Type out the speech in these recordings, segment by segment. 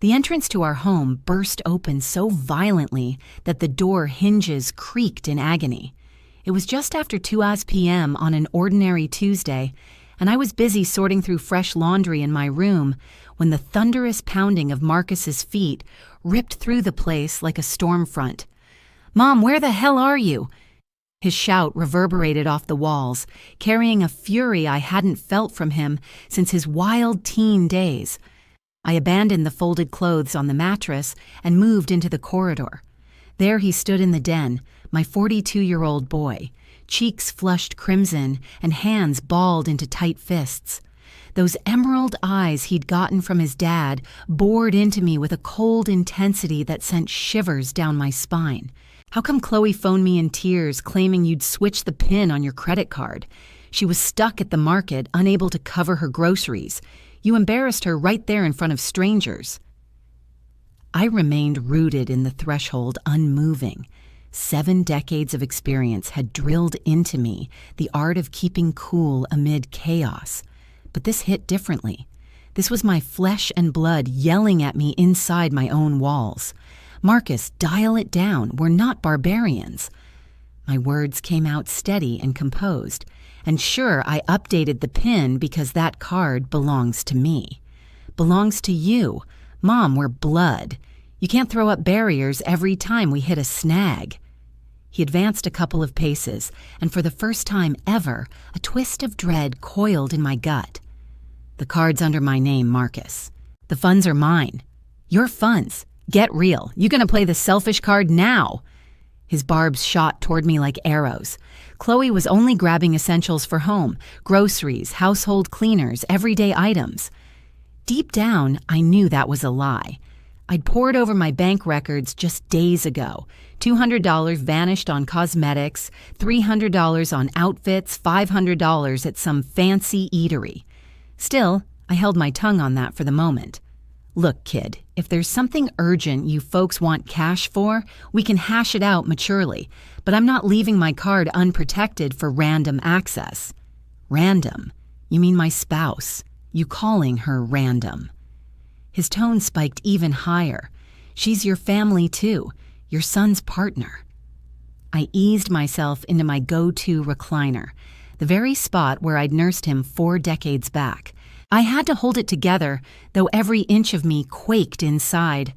The entrance to our home burst open so violently that the door hinges creaked in agony. It was just after 2 p.m. on an ordinary Tuesday, and I was busy sorting through fresh laundry in my room when the thunderous pounding of Marcus's feet ripped through the place like a storm front. "Mom, where the hell are you?" His shout reverberated off the walls, carrying a fury I hadn't felt from him since his wild teen days. I abandoned the folded clothes on the mattress and moved into the corridor. There he stood in the den, my 42-year-old boy, cheeks flushed crimson and hands balled into tight fists. Those emerald eyes he'd gotten from his dad bored into me with a cold intensity that sent shivers down my spine. "How come Chloe phoned me in tears claiming you'd switched the PIN on your credit card? She was stuck at the market, unable to cover her groceries. You embarrassed her right there in front of strangers." I remained rooted in the threshold, unmoving. 7 decades of experience had drilled into me the art of keeping cool amid chaos. But this hit differently. This was my flesh and blood yelling at me inside my own walls. "Marcus, dial it down. We're not barbarians." My words came out steady and composed. And sure, I updated the PIN because that card belongs to me. Belongs to you. Mom, we're blood. You can't throw up barriers every time we hit a snag. He advanced a couple of paces, and for the first time ever, a twist of dread coiled in my gut. "The card's under my name, Marcus. The funds are mine. Your funds. Get real. You gonna play the selfish card now?" His barbs shot toward me like arrows. Chloe was only grabbing essentials for home, groceries, household cleaners, everyday items. Deep down, I knew that was a lie. I'd pored over my bank records just days ago. $200 vanished on cosmetics, $300 on outfits, $500 at some fancy eatery. Still, I held my tongue on that for the moment. "Look, kid, if there's something urgent you folks want cash for, we can hash it out maturely, but I'm not leaving my card unprotected for random access." "Random? You mean my spouse? You calling her random?" His tone spiked even higher. "She's your family too, your son's partner." I eased myself into my go-to recliner, the very spot where I'd nursed him 4 decades back. I had to hold it together, though every inch of me quaked inside.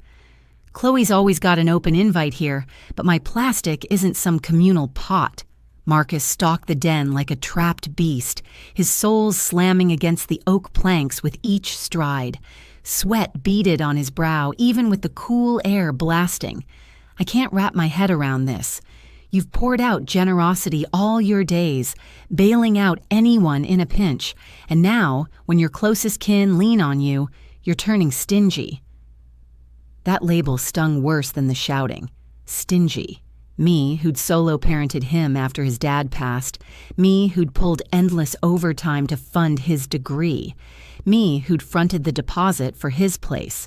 "Chloe's always got an open invite here, but my plastic isn't some communal pot." Marcus stalked the den like a trapped beast, his soles slamming against the oak planks with each stride. Sweat beaded on his brow, even with the cool air blasting. I can't wrap my head around this. You've poured out generosity all your days, bailing out anyone in a pinch, and now, when your closest kin lean on you, you're turning stingy. That label stung worse than the shouting. Stingy. Me, who'd solo-parented him after his dad passed. Me, who'd pulled endless overtime to fund his degree. Me, who'd fronted the deposit for his place.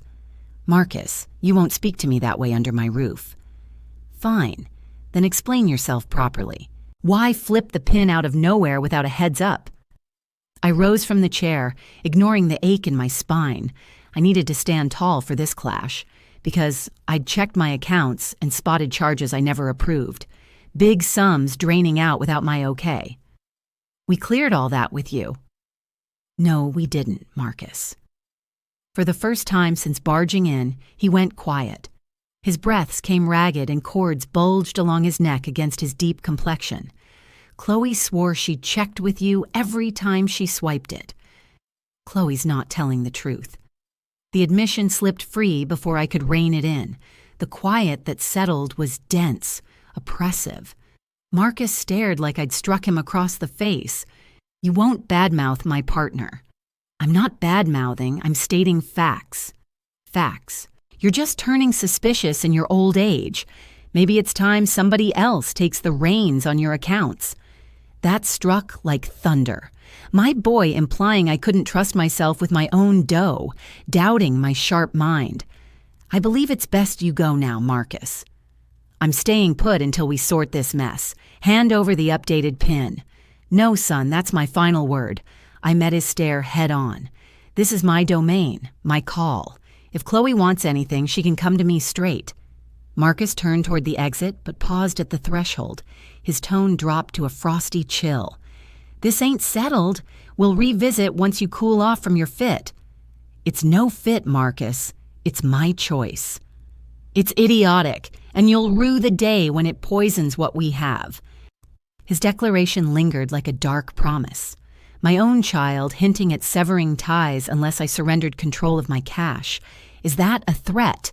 "Marcus, you won't speak to me that way under my roof." "Fine. Then explain yourself properly. Why flip the PIN out of nowhere without a heads up?" I rose from the chair, ignoring the ache in my spine. I needed to stand tall for this clash, because I'd checked my accounts and spotted charges I never approved. Big sums draining out without my okay. "We cleared all that with you." "No, we didn't, Marcus." For the first time since barging in, he went quiet. His breaths came ragged and cords bulged along his neck against his deep complexion. "Chloe swore she checked with you every time she swiped it." Chloe's not telling the truth. The admission slipped free before I could rein it in. The quiet that settled was dense, oppressive. Marcus stared like I'd struck him across the face. "You won't badmouth my partner." "I'm not badmouthing, I'm stating facts." "Facts. You're just turning suspicious in your old age. Maybe it's time somebody else takes the reins on your accounts." That struck like thunder. My boy implying I couldn't trust myself with my own dough, doubting my sharp mind. "I believe it's best you go now, Marcus." "I'm staying put until we sort this mess. Hand over the updated PIN." "No, son, that's my final word." I met his stare head on. "This is my domain, my call. If Chloe wants anything, she can come to me straight. Marcus turned toward the exit, but paused at the threshold. His tone dropped to a frosty chill. This ain't settled. We'll revisit once you cool off from your fit. It's no fit, Marcus. It's my choice. It's idiotic, and you'll rue the day when it poisons what we have. His declaration lingered like a dark promise. My own child hinting at severing ties unless I surrendered control of my cash. Is that a threat?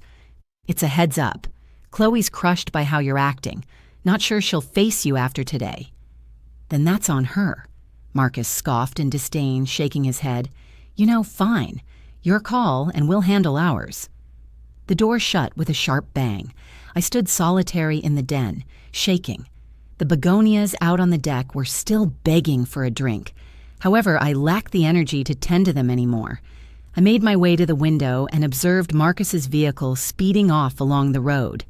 It's a heads up. Chloe's crushed by how you're acting. Not sure she'll face you after today. Then that's on her. Marcus scoffed in disdain, shaking his head. You know, fine. Your call, and we'll handle ours. The door shut with a sharp bang. I stood solitary in the den, shaking. The begonias out on the deck were still begging for a drink. However, I lacked the energy to tend to them anymore. I made my way to the window and observed Marcus's vehicle speeding off along the road.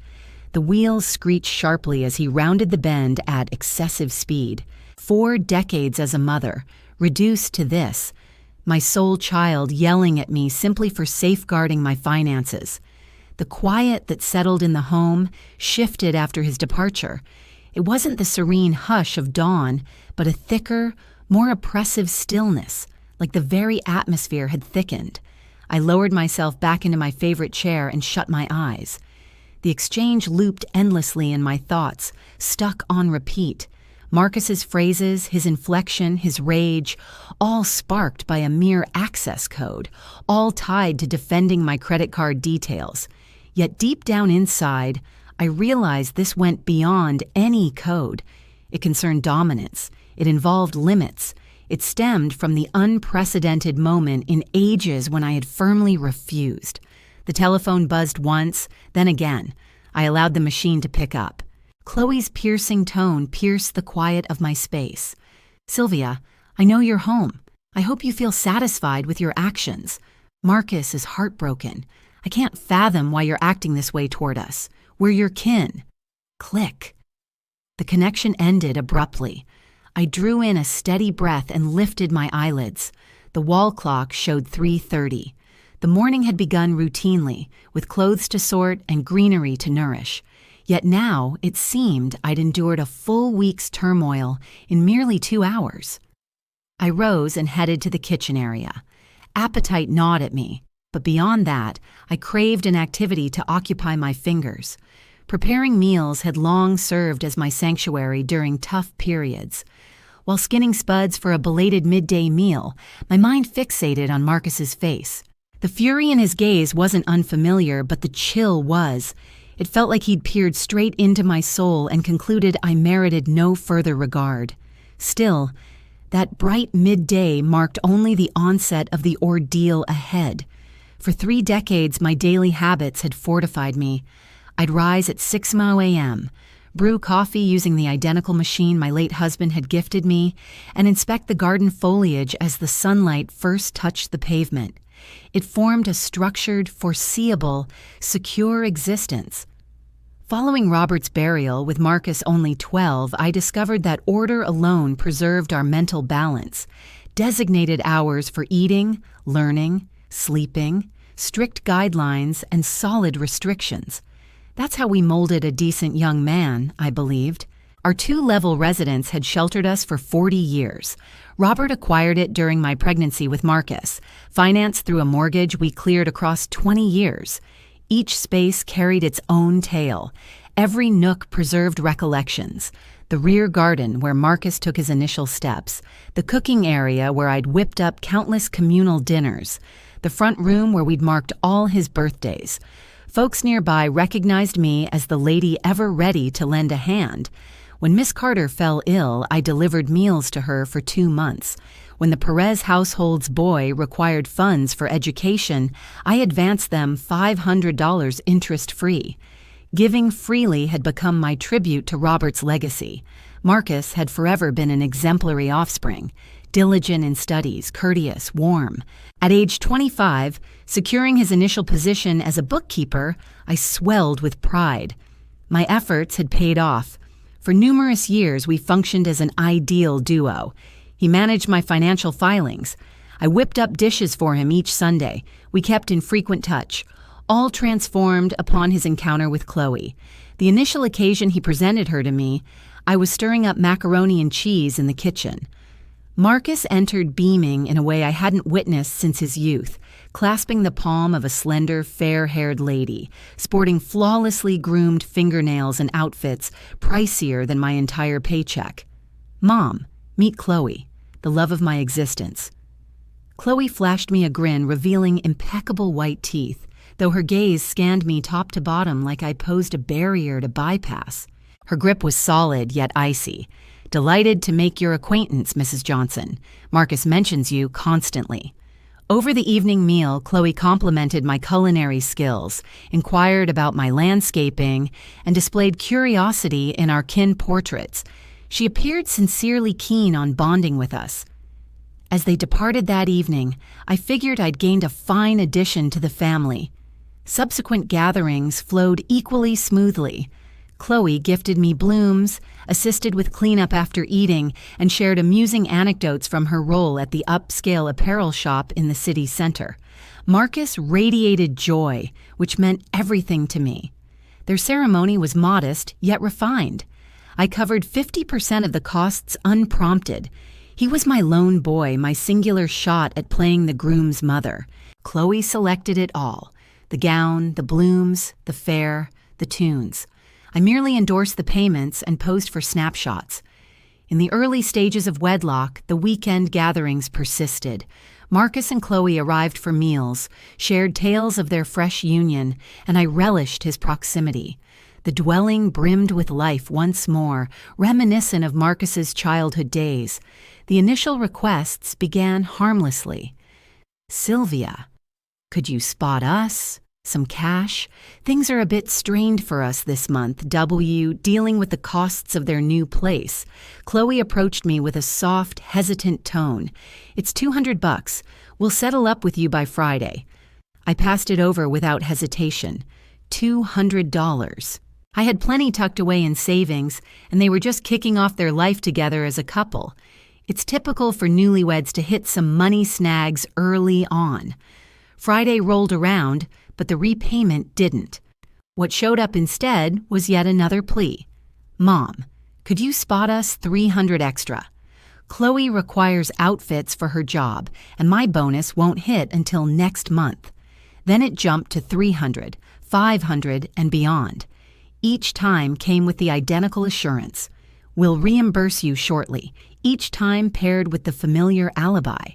The wheels screeched sharply as he rounded the bend at excessive speed. 4 decades as a mother, reduced to this, my sole child yelling at me simply for safeguarding my finances. The quiet that settled in the home shifted after his departure. It wasn't the serene hush of dawn, but a thicker, more oppressive stillness, like the very atmosphere had thickened. I lowered myself back into my favorite chair and shut my eyes. The exchange looped endlessly in my thoughts, stuck on repeat. Marcus's phrases, his inflection, his rage, all sparked by a mere access code, all tied to defending my credit card details. Yet deep down inside, I realized this went beyond any code. It concerned dominance. It involved limits. It stemmed from the unprecedented moment in ages when I had firmly refused. The telephone buzzed once, then again. I allowed the machine to pick up. Chloe's piercing tone pierced the quiet of my space. Sylvia, I know you're home. I hope you feel satisfied with your actions. Marcus is heartbroken. I can't fathom why you're acting this way toward us. We're your kin. Click. The connection ended abruptly. I drew in a steady breath and lifted my eyelids. The wall clock showed 3:30. The morning had begun routinely, with clothes to sort and greenery to nourish. Yet now it seemed I'd endured a full week's turmoil in merely 2 hours. I rose and headed to the kitchen area. Appetite gnawed at me, but beyond that, I craved an activity to occupy my fingers. Preparing meals had long served as my sanctuary during tough periods. While skinning spuds for a belated midday meal, my mind fixated on Marcus's face. The fury in his gaze wasn't unfamiliar, but the chill was. It felt like he'd peered straight into my soul and concluded I merited no further regard. Still, that bright midday marked only the onset of the ordeal ahead. For 3 decades, my daily habits had fortified me. I'd rise at 6:00 a.m., brew coffee using the identical machine my late husband had gifted me, and inspect the garden foliage as the sunlight first touched the pavement. It formed a structured, foreseeable, secure existence. Following Robert's burial, with Marcus only 12, I discovered that order alone preserved our mental balance. Designated hours for eating, learning, sleeping, strict guidelines, and solid restrictions. That's how we molded a decent young man, I believed. Our 2-level residence had sheltered us for 40 years. Robert acquired it during my pregnancy with Marcus, financed through a mortgage we cleared across 20 years. Each space carried its own tale. Every nook preserved recollections. The rear garden where Marcus took his initial steps. The cooking area where I'd whipped up countless communal dinners. The front room where we'd marked all his birthdays. Folks nearby recognized me as the lady ever ready to lend a hand. When Miss Carter fell ill, I delivered meals to her for 2 months. When the Perez household's boy required funds for education, I advanced them $500 interest-free. Giving freely had become my tribute to Robert's legacy. Marcus had forever been an exemplary offspring, diligent in studies, courteous, warm. At age 25, securing his initial position as a bookkeeper, I swelled with pride. My efforts had paid off. For numerous years, we functioned as an ideal duo. He managed my financial filings. I whipped up dishes for him each Sunday. We kept in frequent touch. all transformed upon his encounter with Chloe. The initial occasion he presented her to me, I was stirring up macaroni and cheese in the kitchen. Marcus entered beaming in a way I hadn't witnessed since his youth, clasping the palm of a slender, fair-haired lady, sporting flawlessly groomed fingernails and outfits pricier than my entire paycheck. "Mom, meet Chloe, the love of my existence." Chloe flashed me a grin revealing impeccable white teeth, though her gaze scanned me top to bottom like I posed a barrier to bypass. Her grip was solid yet icy. "Delighted to make your acquaintance, Mrs. Johnson. Marcus mentions you constantly." Over the evening meal, Chloe complimented my culinary skills, inquired about my landscaping, and displayed curiosity in our kin portraits. She appeared sincerely keen on bonding with us. As they departed that evening, I figured I'd gained a fine addition to the family. Subsequent gatherings flowed equally smoothly. Chloe gifted me blooms, assisted with cleanup after eating, and shared amusing anecdotes from her role at the upscale apparel shop in the city center. Marcus radiated joy, which meant everything to me. Their ceremony was modest, yet refined. I covered 50% of the costs unprompted. He was my lone boy, my singular shot at playing the groom's mother. Chloe selected it all: the gown, the blooms, the fare, the tunes. I merely endorsed the payments and posed for snapshots. In the early stages of wedlock, the weekend gatherings persisted. Marcus and Chloe arrived for meals, shared tales of their fresh union, and I relished his proximity. The dwelling brimmed with life once more, reminiscent of Marcus's childhood days. The initial requests began harmlessly. "Sylvia, could you spot us? Some cash? Things are a bit strained for us this month, dealing with the costs of their new place." Chloe approached me with a soft, hesitant tone. "It's $200. We'll settle up with you by Friday." I passed it over without hesitation. $200. I had plenty tucked away in savings, and they were just kicking off their life together as a couple. It's typical for newlyweds to hit some money snags early on. Friday rolled around, but the repayment didn't. What showed up instead was yet another plea. "Mom, could you spot us $300 extra? Chloe requires outfits for her job, and my bonus won't hit until next month." Then it jumped to $300, $500, and beyond. Each time came with the identical assurance: "We'll reimburse you shortly," each time paired with the familiar alibi.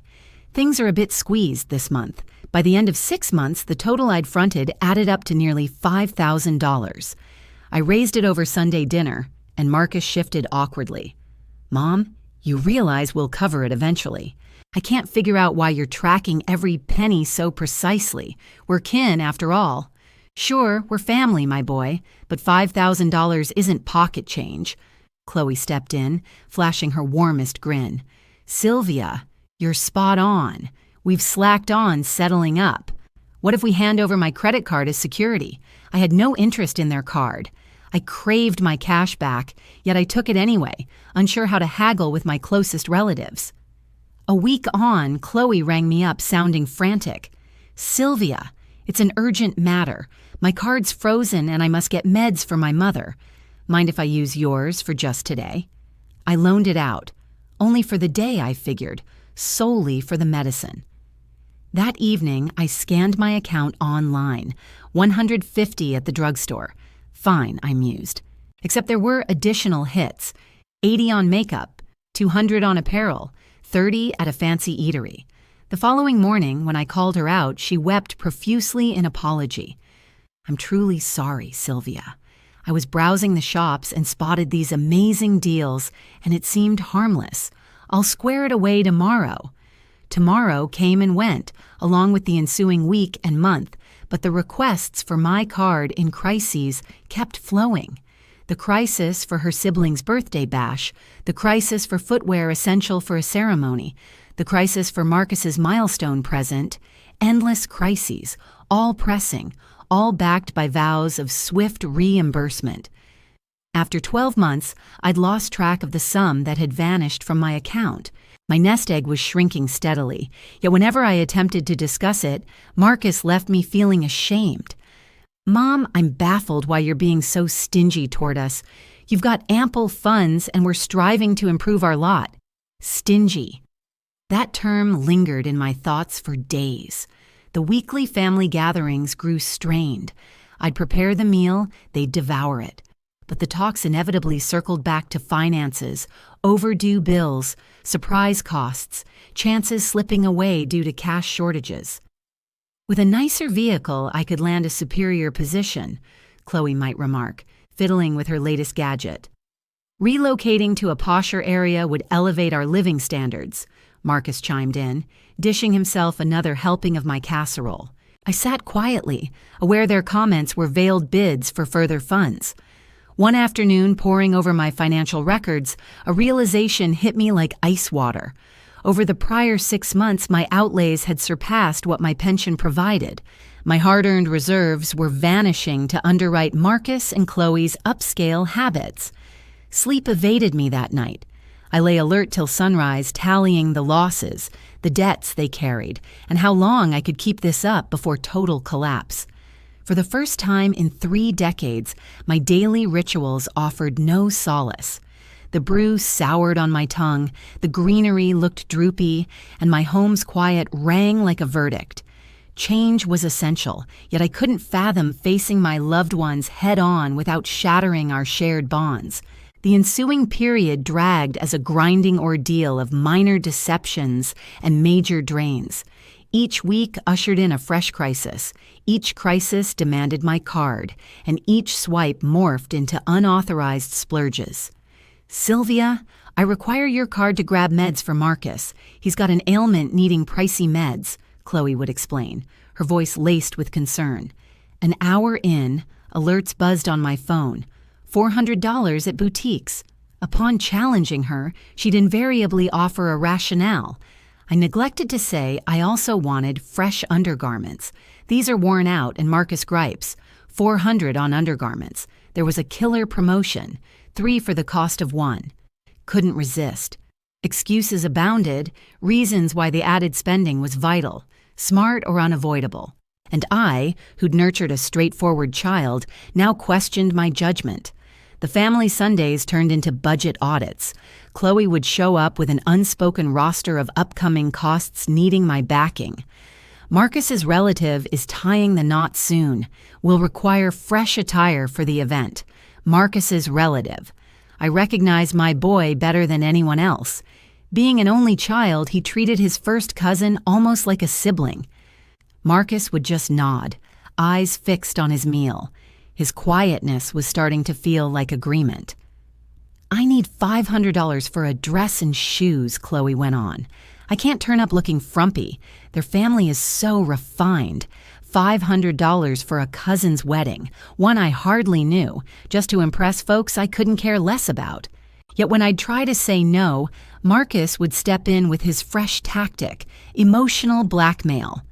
Things are a bit squeezed this month. By the end of 6 months, the total I'd fronted added up to nearly $5,000. I raised it over Sunday dinner, and Marcus shifted awkwardly. "Mom, you realize we'll cover it eventually. I can't figure out why you're tracking every penny so precisely. We're kin, after all." "Sure, we're family, my boy, but $5,000 isn't pocket change." Chloe stepped in, flashing her warmest grin. "Sylvia, you're spot on. We've slacked on settling up. What if we hand over my credit card as security?" I had no interest in their card. I craved my cash back, yet I took it anyway, unsure how to haggle with my closest relatives. A week on, Chloe rang me up sounding frantic. "Sylvia, it's an urgent matter. My card's frozen and I must get meds for my mother. Mind if I use yours for just today?" I loaned it out. Only for the day, I figured. Solely for the medicine. That evening, I scanned my account online. $150 at the drugstore. Fine, I mused. Except there were additional hits. $80 on makeup, $200 on apparel, $30 at a fancy eatery. The following morning, when I called her out, she wept profusely in apology. "I'm truly sorry, Sylvia. I was browsing the shops and spotted these amazing deals, and it seemed harmless. I'll square it away tomorrow." Tomorrow came and went, along with the ensuing week and month, but the requests for my card in crises kept flowing. The crisis for her sibling's birthday bash, the crisis for footwear essential for a ceremony, the crisis for Marcus's milestone present, endless crises, all pressing, all backed by vows of swift reimbursement. After 12 months, I'd lost track of the sum that had vanished from my account. My nest egg was shrinking steadily, yet whenever I attempted to discuss it, Marcus left me feeling ashamed. Mom, I'm baffled why you're being so stingy toward us. You've got ample funds and we're striving to improve our lot. Stingy. That term lingered in my thoughts for days. The weekly family gatherings grew strained. I'd prepare the meal, they'd devour it. But the talks inevitably circled back to finances, overdue bills, surprise costs, chances slipping away due to cash shortages. With a nicer vehicle, I could land a superior position, Chloe might remark, fiddling with her latest gadget. Relocating to a posher area would elevate our living standards, Marcus chimed in, dishing himself another helping of my casserole. I sat quietly, aware their comments were veiled bids for further funds. One afternoon, poring over my financial records, a realization hit me like ice water. Over the prior 6 months, my outlays had surpassed what my pension provided. My hard-earned reserves were vanishing to underwrite Marcus and Chloe's upscale habits. Sleep evaded me that night. I lay alert till sunrise, tallying the losses, the debts they carried, and how long I could keep this up before total collapse. For the first time in 3 decades, my daily rituals offered no solace. The brew soured on my tongue, the greenery looked droopy, and my home's quiet rang like a verdict. Change was essential, yet I couldn't fathom facing my loved ones head-on without shattering our shared bonds. The ensuing period dragged as a grinding ordeal of minor deceptions and major drains. Each week ushered in a fresh crisis. Each crisis demanded my card, and each swipe morphed into unauthorized splurges. Sylvia, I require your card to grab meds for Marcus. He's got an ailment needing pricey meds, Chloe would explain, her voice laced with concern. An hour in, alerts buzzed on my phone. $400 at boutiques. Upon challenging her, she'd invariably offer a rationale. I neglected to say I also wanted fresh undergarments. These are worn out, and Marcus gripes. $400 on undergarments. There was a killer promotion. 3 for the cost of 1. Couldn't resist. Excuses abounded, reasons why the added spending was vital, smart or unavoidable. And I, who'd nurtured a straightforward child, now questioned my judgment. The family Sundays turned into budget audits. Chloe would show up with an unspoken roster of upcoming costs needing my backing. Marcus's relative is tying the knot soon. Will require fresh attire for the event. Marcus's relative. I recognized my boy better than anyone else. Being an only child, he treated his first cousin almost like a sibling. Marcus would just nod, eyes fixed on his meal. His quietness was starting to feel like agreement. I need $500 for a dress and shoes, Chloe went on. I can't turn up looking frumpy. Their family is so refined. $500 for a cousin's wedding, one I hardly knew, just to impress folks I couldn't care less about. Yet when I'd try to say no, Marcus would step in with his fresh tactic, emotional blackmail.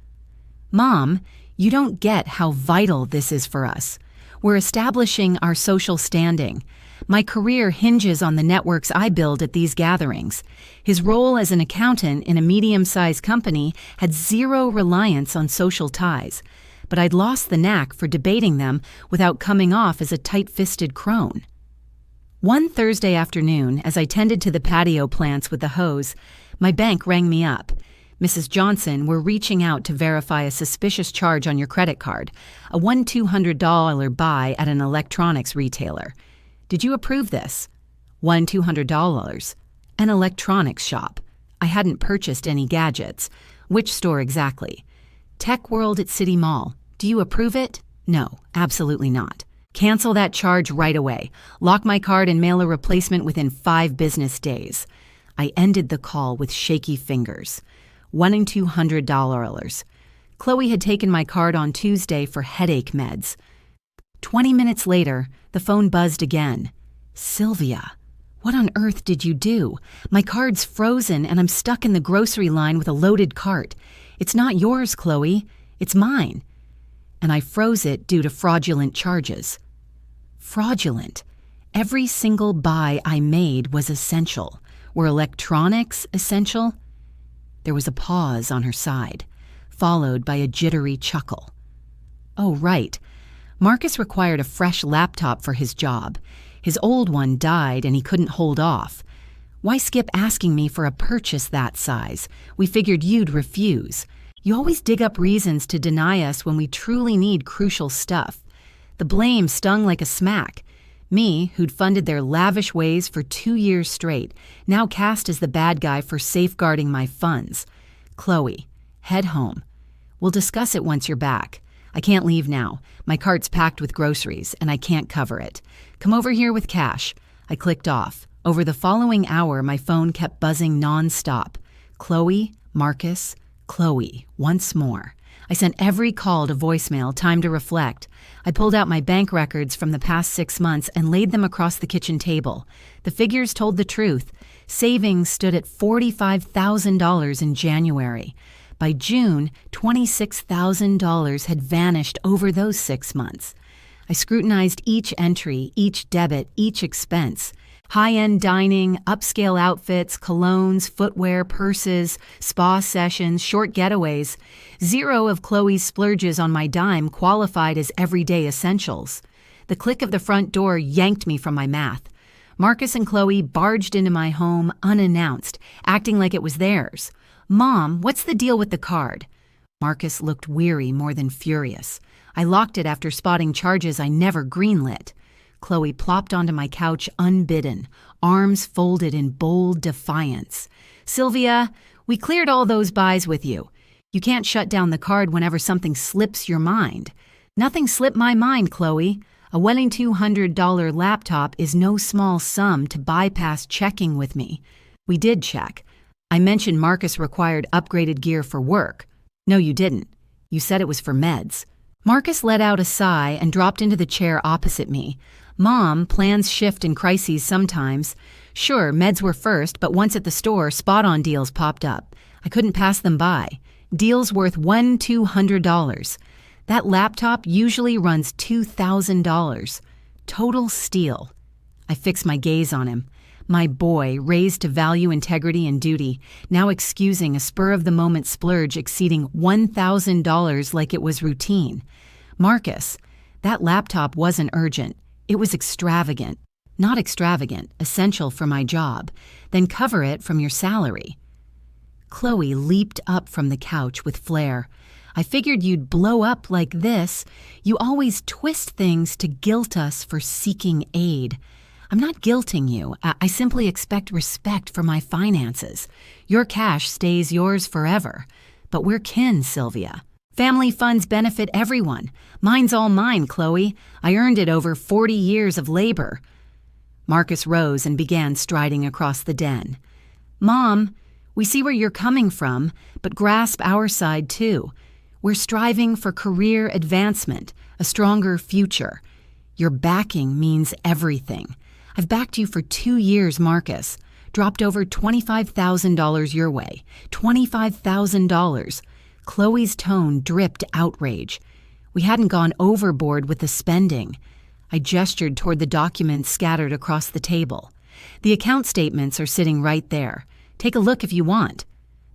Mom, you don't get how vital this is for us. We're establishing our social standing. My career hinges on the networks I build at these gatherings. His role as an accountant in a medium-sized company had zero reliance on social ties, but I'd lost the knack for debating them without coming off as a tight-fisted crone. One Thursday afternoon, as I tended to the patio plants with the hose, my bank rang me up. Mrs. Johnson, we're reaching out to verify a suspicious charge on your credit card, a $200 buy at an electronics retailer. Did you approve this? $200. An electronics shop. I hadn't purchased any gadgets. Which store exactly? Tech World at City Mall. Do you approve it? No, absolutely not. Cancel that charge right away. Lock my card and mail a replacement within 5 business days. I ended the call with shaky fingers. $200. Chloe had taken my card on Tuesday for headache meds. 20 minutes later, the phone buzzed again. Sylvia, what on earth did you do? My card's frozen and I'm stuck in the grocery line with a loaded cart. It's not yours, Chloe. It's mine. And I froze it due to fraudulent charges. Fraudulent. Every single buy I made was essential. Were electronics essential? There was a pause on her side, followed by a jittery chuckle. Oh, right. Marcus required a fresh laptop for his job. His old one died and he couldn't hold off. Why skip asking me for a purchase that size? We figured you'd refuse. You always dig up reasons to deny us when we truly need crucial stuff. The blame stung like a smack. Me, who'd funded their lavish ways for 2 years straight, now cast as the bad guy for safeguarding my funds. Chloe, head home. We'll discuss it once you're back. I can't leave now. My cart's packed with groceries, and I can't cover it. Come over here with cash. I clicked off. Over the following hour, my phone kept buzzing non-stop. Chloe, Marcus, Chloe, once more. I sent every call to voicemail, time to reflect. I pulled out my bank records from the past 6 months and laid them across the kitchen table. The figures told the truth. Savings stood at $45,000 in January. By June, $26,000 had vanished over those 6 months. I scrutinized each entry, each debit, each expense. High-end dining, upscale outfits, colognes, footwear, purses, spa sessions, short getaways. 0 of Chloe's splurges on my dime qualified as everyday essentials. The click of the front door yanked me from my math. Marcus and Chloe barged into my home unannounced, acting like it was theirs. "Mom, what's the deal with the card?" Marcus looked weary more than furious. I locked it after spotting charges I never greenlit. Chloe plopped onto my couch unbidden, arms folded in bold defiance. "Sylvia, we cleared all those buys with you. You can't shut down the card whenever something slips your mind." "Nothing slipped my mind, Chloe. A whopping $200 laptop is no small sum to bypass checking with me." "We did check. I mentioned Marcus required upgraded gear for work." "No, you didn't. You said it was for meds." Marcus let out a sigh and dropped into the chair opposite me. "Mom, plans shift in crises sometimes. Sure, meds were first, but once at the store, spot-on deals popped up. I couldn't pass them by. Deals worth $200. That laptop usually runs $2,000. Total steal." I fixed my gaze on him. My boy, raised to value integrity and duty, now excusing a spur-of-the-moment splurge exceeding $1,000 like it was routine. "Marcus, that laptop wasn't urgent. It was extravagant." "Not extravagant, essential for my job. Then cover it from your salary." Chloe leaped up from the couch with flair. "I figured you'd blow up like this. You always twist things to guilt us for seeking aid." "I'm not guilting you. I simply expect respect for my finances. Your cash stays yours forever. But we're kin, Sylvia. Family funds benefit everyone. Mine's all mine, Chloe. I earned it over 40 years of labor." Marcus rose and began striding across the den. "Mom, we see where you're coming from, but grasp our side too. We're striving for career advancement, a stronger future. Your backing means everything. I've backed you for 2 years, Marcus. Dropped over $25,000 your way. $25,000. Chloe's tone dripped outrage. We hadn't gone overboard with the spending. I gestured toward the documents scattered across the table. "The account statements are sitting right there. Take a look if you want."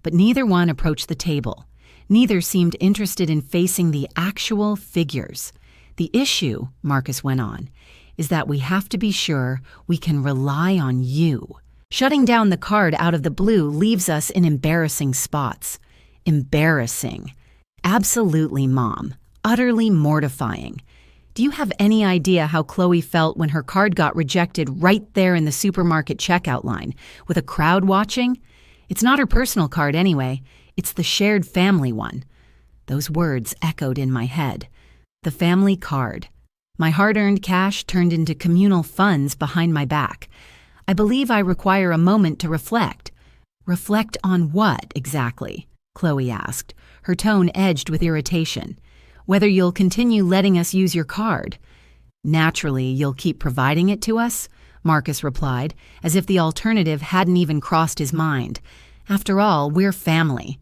But neither one approached the table. Neither seemed interested in facing the actual figures. "The issue," Marcus went on, "is that we have to be sure we can rely on you. Shutting down the card out of the blue leaves us in embarrassing spots." Embarrassing. Absolutely, Mom. Utterly mortifying. Do you have any idea how Chloe felt when her card got rejected right there in the supermarket checkout line, with a crowd watching? It's not her personal card anyway. It's the shared family one. Those words echoed in my head. The family card. My hard-earned cash turned into communal funds behind my back. I believe I require a moment to reflect. "Reflect on what, exactly?" Chloe asked, her tone edged with irritation. "Whether you'll continue letting us use your card." "Naturally, you'll keep providing it to us," Marcus replied, as if the alternative hadn't even crossed his mind. "After all, we're family."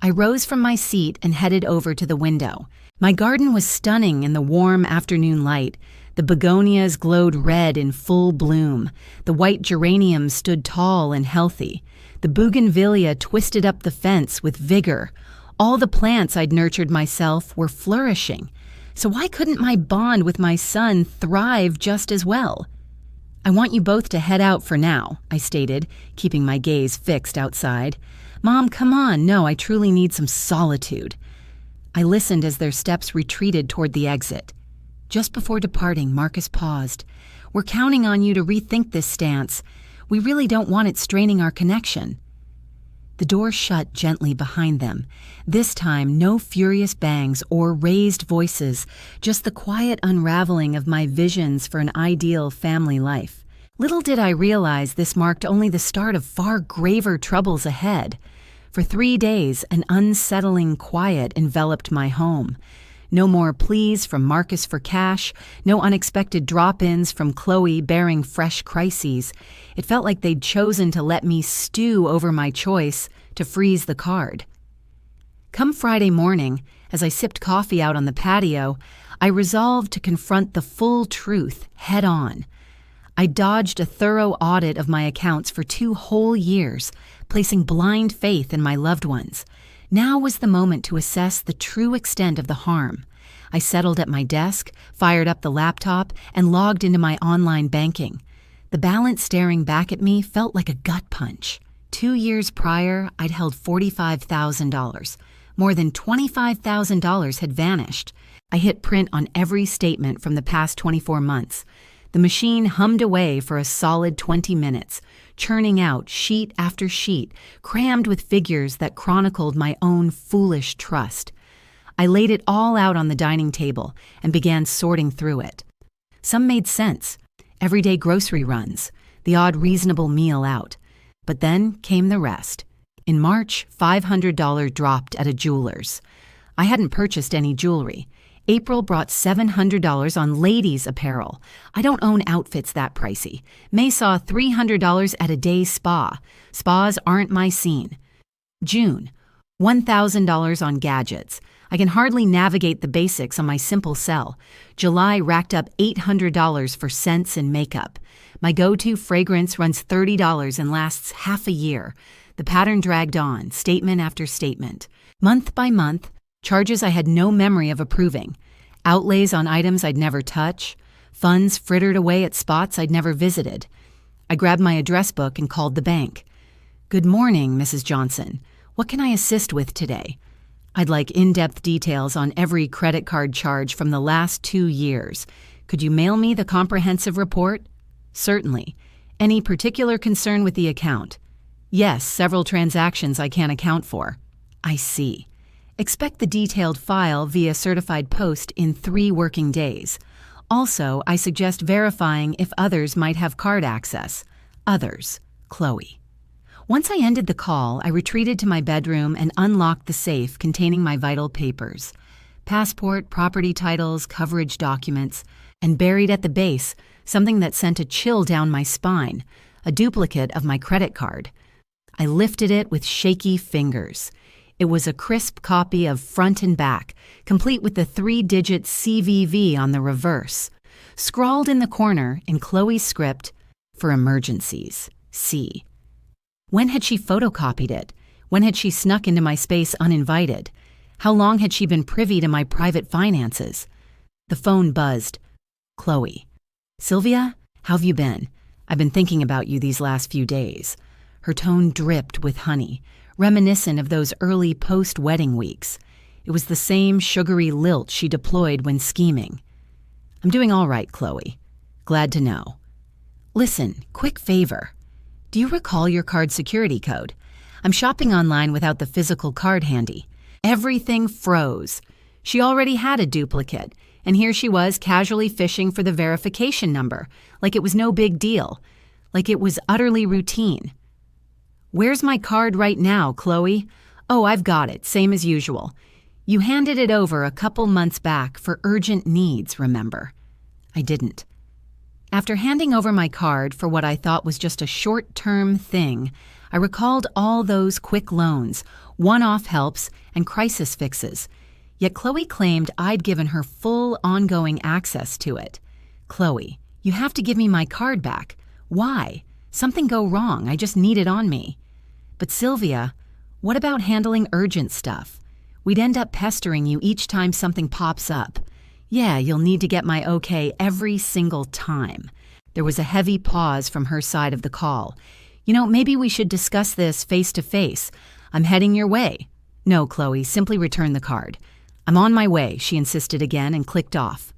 I rose from my seat and headed over to the window. My garden was stunning in the warm afternoon light. The begonias glowed red in full bloom. The white geraniums stood tall and healthy. The bougainvillea twisted up the fence with vigor. All the plants I'd nurtured myself were flourishing. So why couldn't my bond with my son thrive just as well? I want you both to head out for now, I stated, keeping my gaze fixed outside. Mom, come on. No, I truly need some solitude. I listened as their steps retreated toward the exit. Just before departing, Marcus paused. We're counting on you to rethink this stance. We really don't want it straining our connection. The door shut gently behind them. This time, no furious bangs or raised voices, just the quiet unraveling of my visions for an ideal family life. Little did I realize this marked only the start of far graver troubles ahead. For 3 days, an unsettling quiet enveloped my home. No more pleas from Marcus for cash, no unexpected drop-ins from Chloe bearing fresh crises. It felt like they'd chosen to let me stew over my choice to freeze the card. Come Friday morning, as I sipped coffee out on the patio, I resolved to confront the full truth head on. I dodged a thorough audit of my accounts for 2 whole years, placing blind faith in my loved ones. Now was the moment to assess the true extent of the harm. I settled at my desk, fired up the laptop, and logged into my online banking. The balance staring back at me felt like a gut punch. 2 years prior, I'd held $45,000. More than $25,000 had vanished. I hit print on every statement from the past 24 months. The machine hummed away for a solid 20 minutes, churning out sheet after sheet, crammed with figures that chronicled my own foolish trust. I laid it all out on the dining table and began sorting through it. Some made sense. Everyday grocery runs, the odd reasonable meal out. But then came the rest. In March, $500 dropped at a jeweler's. I hadn't purchased any jewelry. April brought $700 on ladies' apparel. I don't own outfits that pricey. May saw $300 at a day spa. Spas aren't my scene. June, $1,000 on gadgets. I can hardly navigate the basics on my simple cell. July racked up $800 for scents and makeup. My go-to fragrance runs $30 and lasts half a year. The pattern dragged on, statement after statement. Month by month, charges I had no memory of approving. Outlays on items I'd never touch. Funds frittered away at spots I'd never visited. I grabbed my address book and called the bank. Good morning, Mrs. Johnson. What can I assist with today? I'd like in-depth details on every credit card charge from the last 2 years. Could you mail me the comprehensive report? Certainly. Any particular concern with the account? Yes, several transactions I can't account for. I see. Expect the detailed file via certified post in 3 working days. Also, I suggest verifying if others might have card access. Others, Chloe. Once I ended the call, I retreated to my bedroom and unlocked the safe containing my vital papers. Passport, property titles, coverage documents, and buried at the base, something that sent a chill down my spine, a duplicate of my credit card. I lifted it with shaky fingers. It was a crisp copy of front and back, complete with the 3-digit CVV on the reverse. Scrawled in the corner, in Chloe's script, for emergencies, C. When had she photocopied it? When had she snuck into my space uninvited? How long had she been privy to my private finances? The phone buzzed. Chloe. Sylvia, how have you been? I've been thinking about you these last few days. Her tone dripped with honey, reminiscent of those early post-wedding weeks. It was the same sugary lilt she deployed when scheming. I'm doing all right, Chloe. Glad to know. Listen, quick favor. Do you recall your card security code? I'm shopping online without the physical card handy. Everything froze. She already had a duplicate, and here she was casually fishing for the verification number, like it was no big deal, like it was utterly routine. Where's my card right now, Chloe? Oh, I've got it, same as usual. You handed it over a couple months back for urgent needs, remember? I didn't. After handing over my card for what I thought was just a short-term thing, I recalled all those quick loans, one-off helps, and crisis fixes. Yet Chloe claimed I'd given her full ongoing access to it. Chloe, you have to give me my card back. Why? Something go wrong, I just need it on me. But Sylvia, what about handling urgent stuff? We'd end up pestering you each time something pops up. Yeah, you'll need to get my okay every single time. There was a heavy pause from her side of the call. Maybe we should discuss this face to face. I'm heading your way. No, Chloe, simply return the card. I'm on my way, she insisted again and clicked off.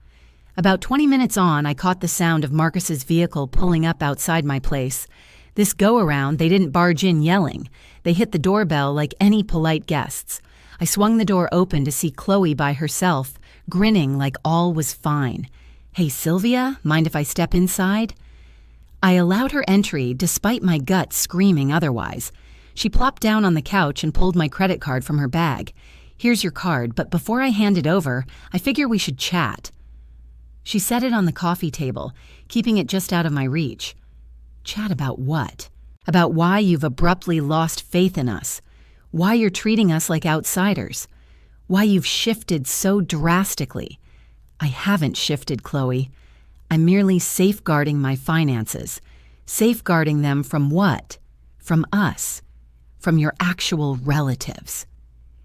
About 20 minutes on, I caught the sound of Marcus's vehicle pulling up outside my place. This go-around, they didn't barge in yelling. They hit the doorbell like any polite guests. I swung the door open to see Chloe by herself, grinning like all was fine. Hey, Sylvia, mind if I step inside? I allowed her entry despite my gut screaming otherwise. She plopped down on the couch and pulled my credit card from her bag. Here's your card, but before I hand it over, I figure we should chat. She set it on the coffee table, keeping it just out of my reach. Chat about what? About why you've abruptly lost faith in us. Why you're treating us like outsiders. Why you've shifted so drastically. I haven't shifted, Chloe. I'm merely safeguarding my finances. Safeguarding them from what? From us. From your actual relatives.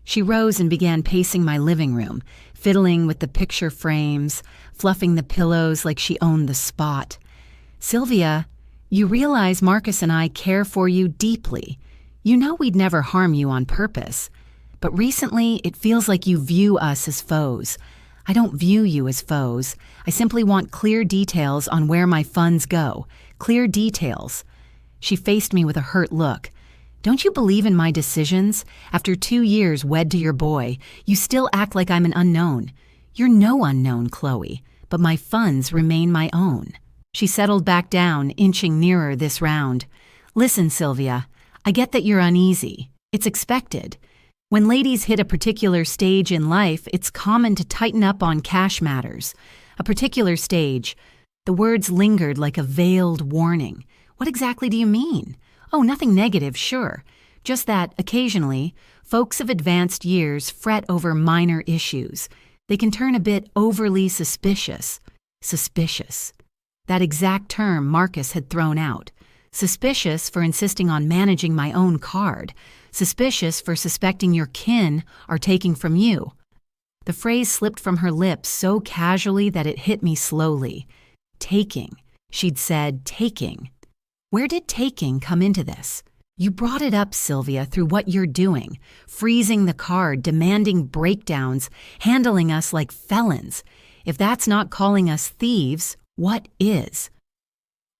She rose and began pacing my living room, fiddling with the picture frames, fluffing the pillows like she owned the spot. Sylvia, you realize Marcus and I care for you deeply. You know we'd never harm you on purpose. But recently, it feels like you view us as foes. I don't view you as foes. I simply want clear details on where my funds go. Clear details. She faced me with a hurt look. Don't you believe in my decisions? After 2 years wed to your boy, you still act like I'm an unknown. You're no unknown, Chloe, but my funds remain my own. She settled back down, inching nearer this round. Listen, Sylvia, I get that you're uneasy. It's expected. When ladies hit a particular stage in life, it's common to tighten up on cash matters. A particular stage. The words lingered like a veiled warning. What exactly do you mean? Oh, nothing negative, sure. Just that, occasionally, folks of advanced years fret over minor issues. They can turn a bit overly suspicious. Suspicious. That exact term Marcus had thrown out. Suspicious for insisting on managing my own card. Suspicious for suspecting your kin are taking from you. The phrase slipped from her lips so casually that it hit me slowly. Taking. She'd said taking. Where did taking come into this? You brought it up, Sylvia, through what you're doing. Freezing the card, demanding breakdowns, handling us like felons. If that's not calling us thieves, what is?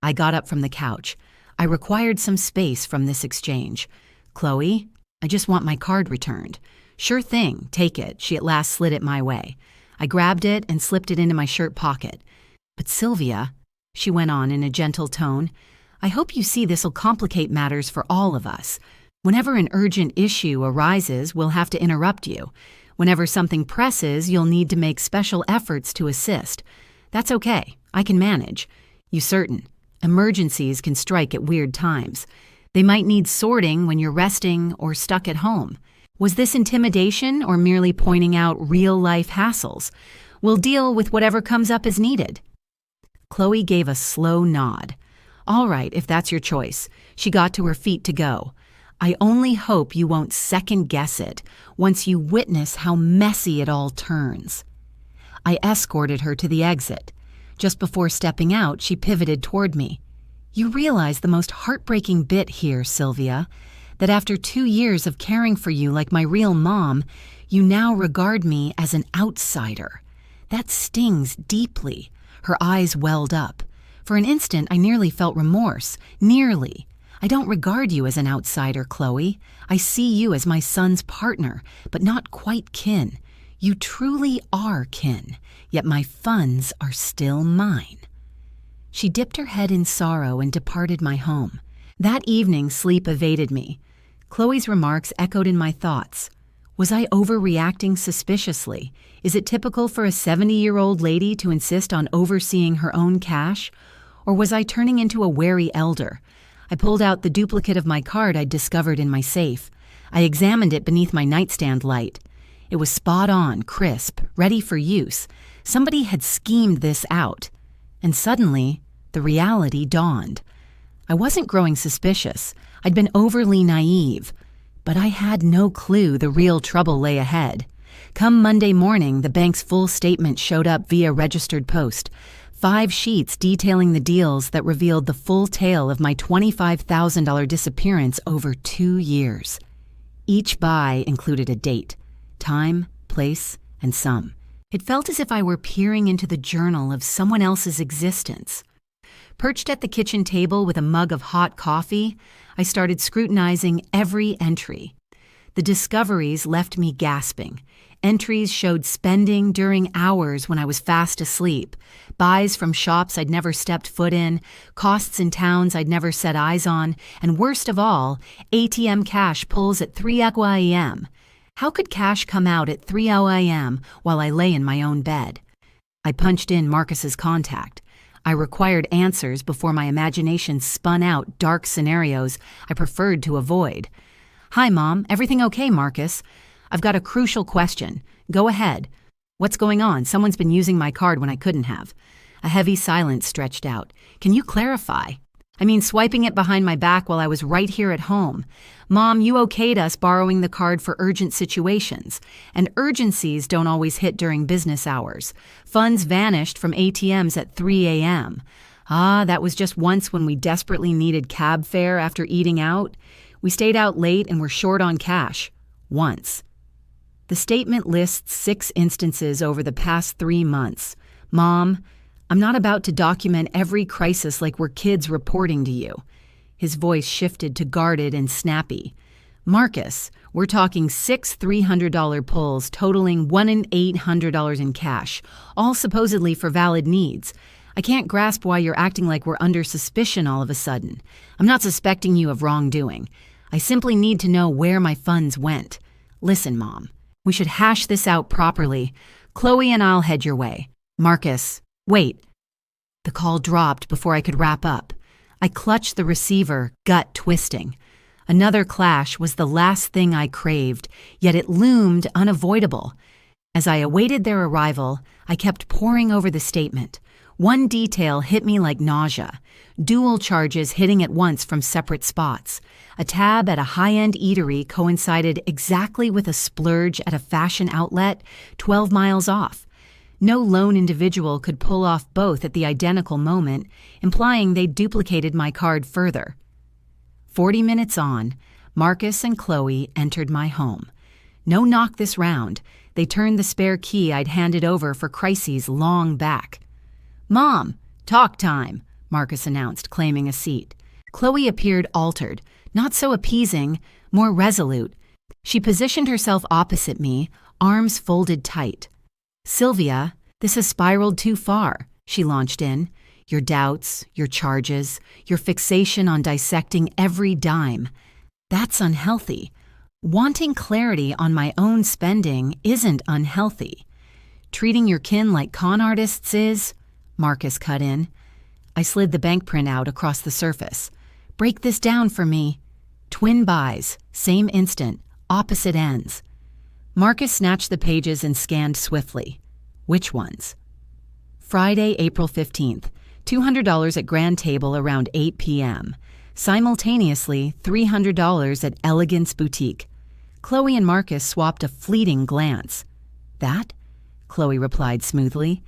I got up from the couch. I required some space from this exchange. Chloe, I just want my card returned. Sure thing, take it. She at last slid it my way. I grabbed it and slipped it into my shirt pocket. But Sylvia, she went on in a gentle tone, I hope you see this'll complicate matters for all of us. Whenever an urgent issue arises, we'll have to interrupt you. Whenever something presses, you'll need to make special efforts to assist. That's okay. I can manage. You certain. Emergencies can strike at weird times. They might need sorting when you're resting or stuck at home. Was this intimidation or merely pointing out real-life hassles? We'll deal with whatever comes up as needed. Chloe gave a slow nod. All right, if that's your choice. She got to her feet to go. I only hope you won't second-guess it once you witness how messy it all turns. I escorted her to the exit. Just before stepping out, she pivoted toward me. You realize the most heartbreaking bit here, Sylvia, that after 2 years of caring for you like my real mom, you now regard me as an outsider. That stings deeply. Her eyes welled up. For an instant, I nearly felt remorse. Nearly. I don't regard you as an outsider, Chloe. I see you as my son's partner, but not quite kin. You truly are kin, yet my funds are still mine. She dipped her head in sorrow and departed my home. That evening, sleep evaded me. Chloe's remarks echoed in my thoughts. Was I overreacting suspiciously? Is it typical for a 70-year-old lady to insist on overseeing her own cash? Or was I turning into a wary elder? I pulled out the duplicate of my card I'd discovered in my safe. I examined it beneath my nightstand light. It was spot on, crisp, ready for use. Somebody had schemed this out. And suddenly, the reality dawned. I wasn't growing suspicious. I'd been overly naive. But I had no clue the real trouble lay ahead. Come Monday morning, the bank's full statement showed up via registered post. 5 sheets detailing the deals that revealed the full tale of my $25,000 disappearance over 2 years. Each buy included a date, time, place, and sum. It felt as if I were peering into the journal of someone else's existence. Perched at the kitchen table with a mug of hot coffee, I started scrutinizing every entry. The discoveries left me gasping. Entries showed spending during hours when I was fast asleep, buys from shops I'd never stepped foot in, costs in towns I'd never set eyes on, and worst of all, ATM cash pulls at 3 a.m. How could cash come out at 3 a.m. while I lay in my own bed? I punched in Marcus's contact. I required answers before my imagination spun out dark scenarios I preferred to avoid. "Hi, Mom. Everything okay, Marcus? I've got a crucial question. Go ahead." "What's going on? Someone's been using my card when I couldn't have." A heavy silence stretched out. "Can you clarify?" "I mean, swiping it behind my back while I was right here at home. Mom, you okayed us borrowing the card for urgent situations, and urgencies don't always hit during business hours. Funds vanished from ATMs at 3 a.m. Ah, that was just once when we desperately needed cab fare after eating out. We stayed out late and were short on cash. Once." The statement lists 6 instances over the past 3 months. "Mom, I'm not about to document every crisis like we're kids reporting to you." His voice shifted to guarded and snappy. "Marcus, we're talking 6 $300 pulls totaling $1,800 in cash, all supposedly for valid needs. I can't grasp why you're acting like we're under suspicion all of a sudden. I'm not suspecting you of wrongdoing. I simply need to know where my funds went. Listen, Mom, we should hash this out properly. Chloe and I'll head your way. Marcus, wait." The call dropped before I could wrap up. I clutched the receiver, gut twisting. Another clash was the last thing I craved, yet it loomed unavoidable. As I awaited their arrival, I kept poring over the statement. One detail hit me like nausea. Dual charges hitting at once from separate spots. A tab at a high-end eatery coincided exactly with a splurge at a fashion outlet 12 miles off. No lone individual could pull off both at the identical moment, implying they'd duplicated my card further. 40 minutes on, Marcus and Chloe entered my home. No knock this round. They turned the spare key I'd handed over for crises long back. "Mom, talk time," Marcus announced, claiming a seat. Chloe appeared altered, not so appeasing, more resolute. She positioned herself opposite me, arms folded tight. "Sylvia, this has spiraled too far," she launched in. "Your doubts, your charges, your fixation on dissecting every dime. That's unhealthy. Wanting clarity on my own spending isn't unhealthy. Treating your kin like con artists is," Marcus cut in. I slid the bank print out across the surface. "Break this down for me." Twin buys, same instant, opposite ends. Marcus snatched the pages and scanned swiftly. "Which ones?" Friday, April 15th, $200 at Grand Table around 8 p.m. Simultaneously, $300 at Elegance Boutique. Chloe and Marcus swapped a fleeting glance. "That?" Chloe replied smoothly.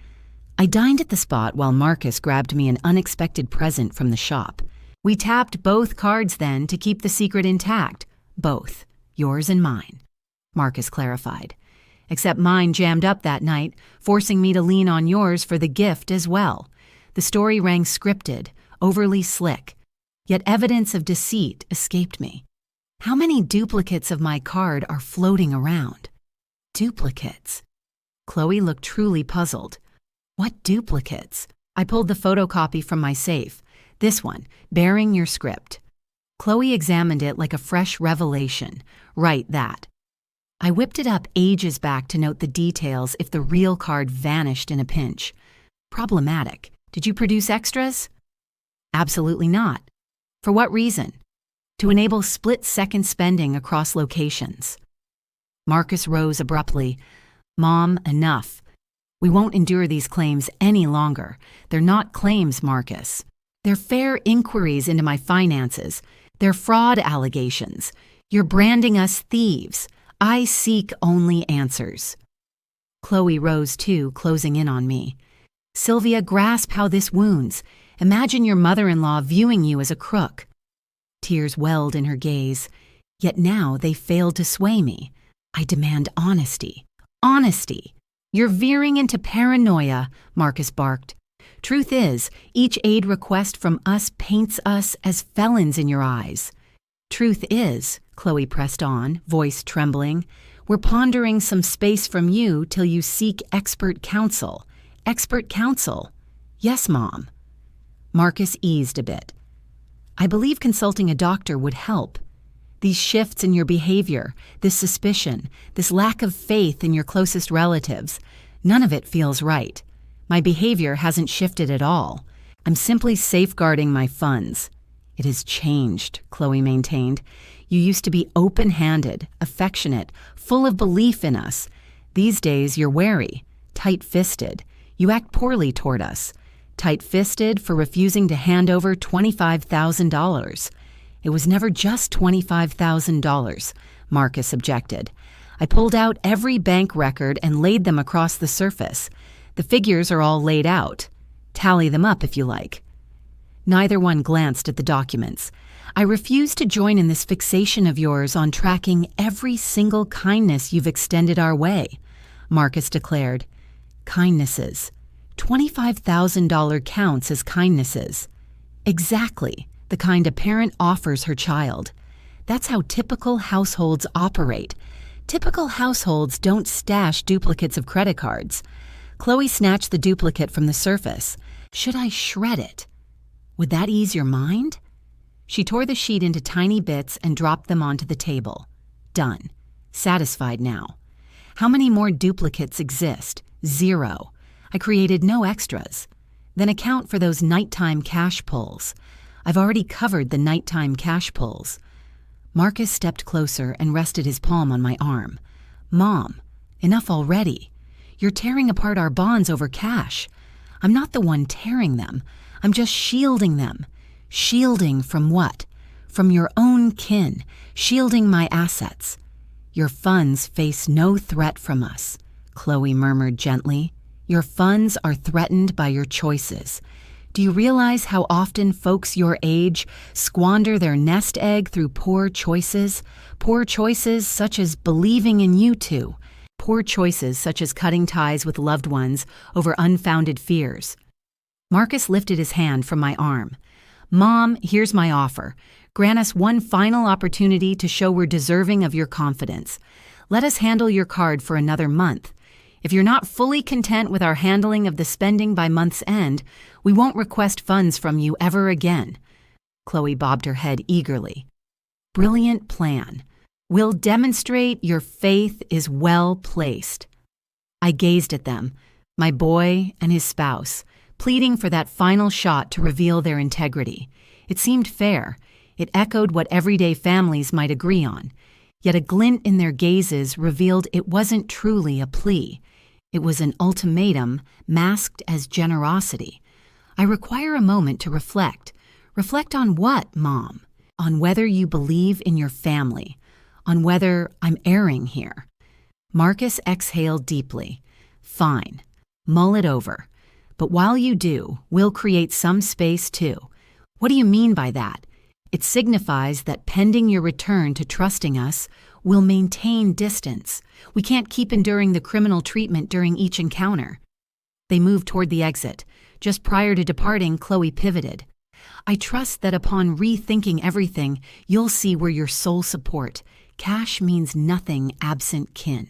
I dined at the spot while Marcus grabbed me an unexpected present from the shop. We tapped both cards then to keep the secret intact. Both, yours and mine, Marcus clarified. Except mine jammed up that night, forcing me to lean on yours for the gift as well. The story rang scripted, overly slick. Yet evidence of deceit escaped me. How many duplicates of my card are floating around? Duplicates. Chloe looked truly puzzled. What duplicates? I pulled the photocopy from my safe. This one, bearing your script. Chloe examined it like a fresh revelation. Right, that. I whipped it up ages back to note the details if the real card vanished in a pinch. Problematic. Did you produce extras? Absolutely not. For what reason? To enable split-second spending across locations. Marcus rose abruptly. Mom, enough. We won't endure these claims any longer. They're not claims, Marcus. They're fair inquiries into my finances. They're fraud allegations. You're branding us thieves. I seek only answers. Chloe rose too, closing in on me. Sylvia, grasp how this wounds. Imagine your mother-in-law viewing you as a crook. Tears welled in her gaze, yet now they failed to sway me. I demand honesty. Honesty! You're veering into paranoia, Marcus barked. Truth is, each aid request from us paints us as felons in your eyes. Truth is, Chloe pressed on, voice trembling, we're pondering some space from you till you seek expert counsel. Expert counsel? Yes, Mom. Marcus eased a bit. I believe consulting a doctor would help. These shifts in your behavior, this suspicion, this lack of faith in your closest relatives, none of it feels right. My behavior hasn't shifted at all. I'm simply safeguarding my funds. It has changed, Chloe maintained. You used to be open-handed, affectionate, full of belief in us. These days you're wary, tight-fisted. You act poorly toward us. Tight-fisted for refusing to hand over $25,000. It was never just $25,000, Marcus objected. I pulled out every bank record and laid them across the surface. The figures are all laid out. Tally them up if you like. Neither one glanced at the documents. I refuse to join in this fixation of yours on tracking every single kindness you've extended our way, Marcus declared. Kindnesses. $25,000 counts as kindnesses. Exactly the kind a parent offers her child. That's how typical households operate. Typical households don't stash duplicates of credit cards. Chloe snatched the duplicate from the surface. Should I shred it? Would that ease your mind? She tore the sheet into tiny bits and dropped them onto the table. Done. Satisfied now. How many more duplicates exist? 0. I created no extras. Then account for those nighttime cash pulls. I've already covered the nighttime cash pulls. Marcus stepped closer and rested his palm on my arm. Mom, enough already. You're tearing apart our bonds over cash. I'm not the one tearing them. I'm just shielding them. Shielding from what? From your own kin. Shielding my assets. Your funds face no threat from us, Chloe murmured gently. Your funds are threatened by your choices. Do you realize how often folks your age squander their nest egg through poor choices? Poor choices such as believing in you two. Poor choices such as cutting ties with loved ones over unfounded fears. Marcus lifted his hand from my arm. Mom, here's my offer. Grant us one final opportunity to show we're deserving of your confidence. Let us handle your card for another month. If you're not fully content with our handling of the spending by month's end, we won't request funds from you ever again. Chloe bobbed her head eagerly. Brilliant plan. We'll demonstrate your faith is well placed. I gazed at them, my boy and his spouse, pleading for that final shot to reveal their integrity. It seemed fair. It echoed what everyday families might agree on. Yet a glint in their gazes revealed it wasn't truly a plea. It was an ultimatum masked as generosity. I require a moment to reflect. Reflect on what, Mom? On whether you believe in your family. On whether I'm erring here. Marcus exhaled deeply. Fine. Mull it over. But while you do, we'll create some space too. What do you mean by that? It signifies that pending your return to trusting us, we'll maintain distance. We can't keep enduring the criminal treatment during each encounter. They moved toward the exit. Just prior to departing, Chloe pivoted. I trust that upon rethinking everything, you'll see we're your sole support. Cash means nothing absent kin.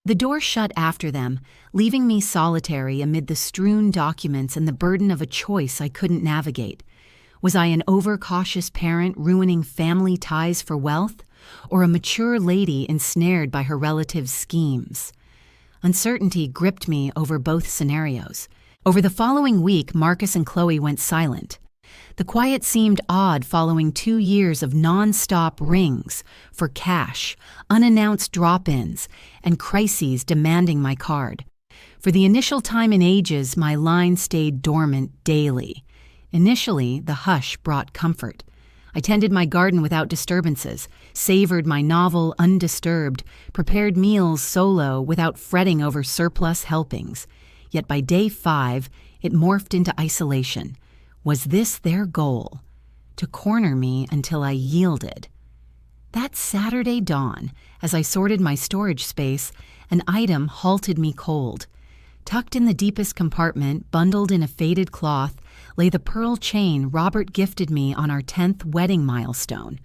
The door shut after them, leaving me solitary amid the strewn documents and the burden of a choice I couldn't navigate. Was I an overcautious parent ruining family ties for wealth, or a mature lady ensnared by her relatives' schemes? Uncertainty gripped me over both scenarios. Over the following week, Marcus and Chloe went silent. The quiet seemed odd following 2 years of non-stop rings for cash, unannounced drop-ins, and crises demanding my card. For the initial time in ages, my line stayed dormant daily. Initially, the hush brought comfort. I tended my garden without disturbances, savored my novel undisturbed, prepared meals solo without fretting over surplus helpings. Yet by day 5, it morphed into isolation. Was this their goal? To corner me until I yielded. That Saturday dawn, as I sorted my storage space, an item halted me cold. Tucked in the deepest compartment, bundled in a faded cloth, lay the pearl chain Robert gifted me on our 10th wedding milestone.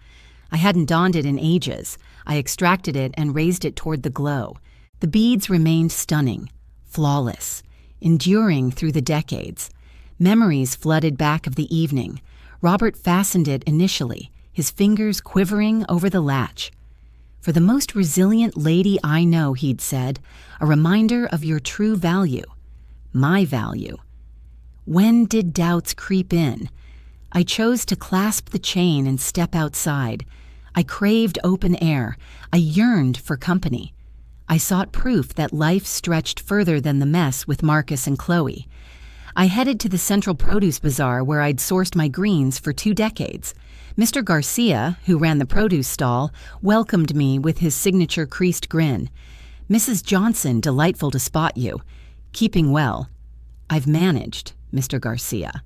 I hadn't donned it in ages. I extracted it and raised it toward the glow. The beads remained stunning, flawless, enduring through the decades. Memories flooded back of the evening. Robert fastened it initially, his fingers quivering over the latch. "For the most resilient lady I know," he'd said, "a reminder of your true value." My value. When did doubts creep in? I chose to clasp the chain and step outside. I craved open air. I yearned for company. I sought proof that life stretched further than the mess with Marcus and Chloe. I headed to the Central Produce Bazaar where I'd sourced my greens for 2 decades. Mr. Garcia, who ran the produce stall, welcomed me with his signature creased grin. "Mrs. Johnson, delightful to spot you. Keeping well." "I've managed, Mr. Garcia."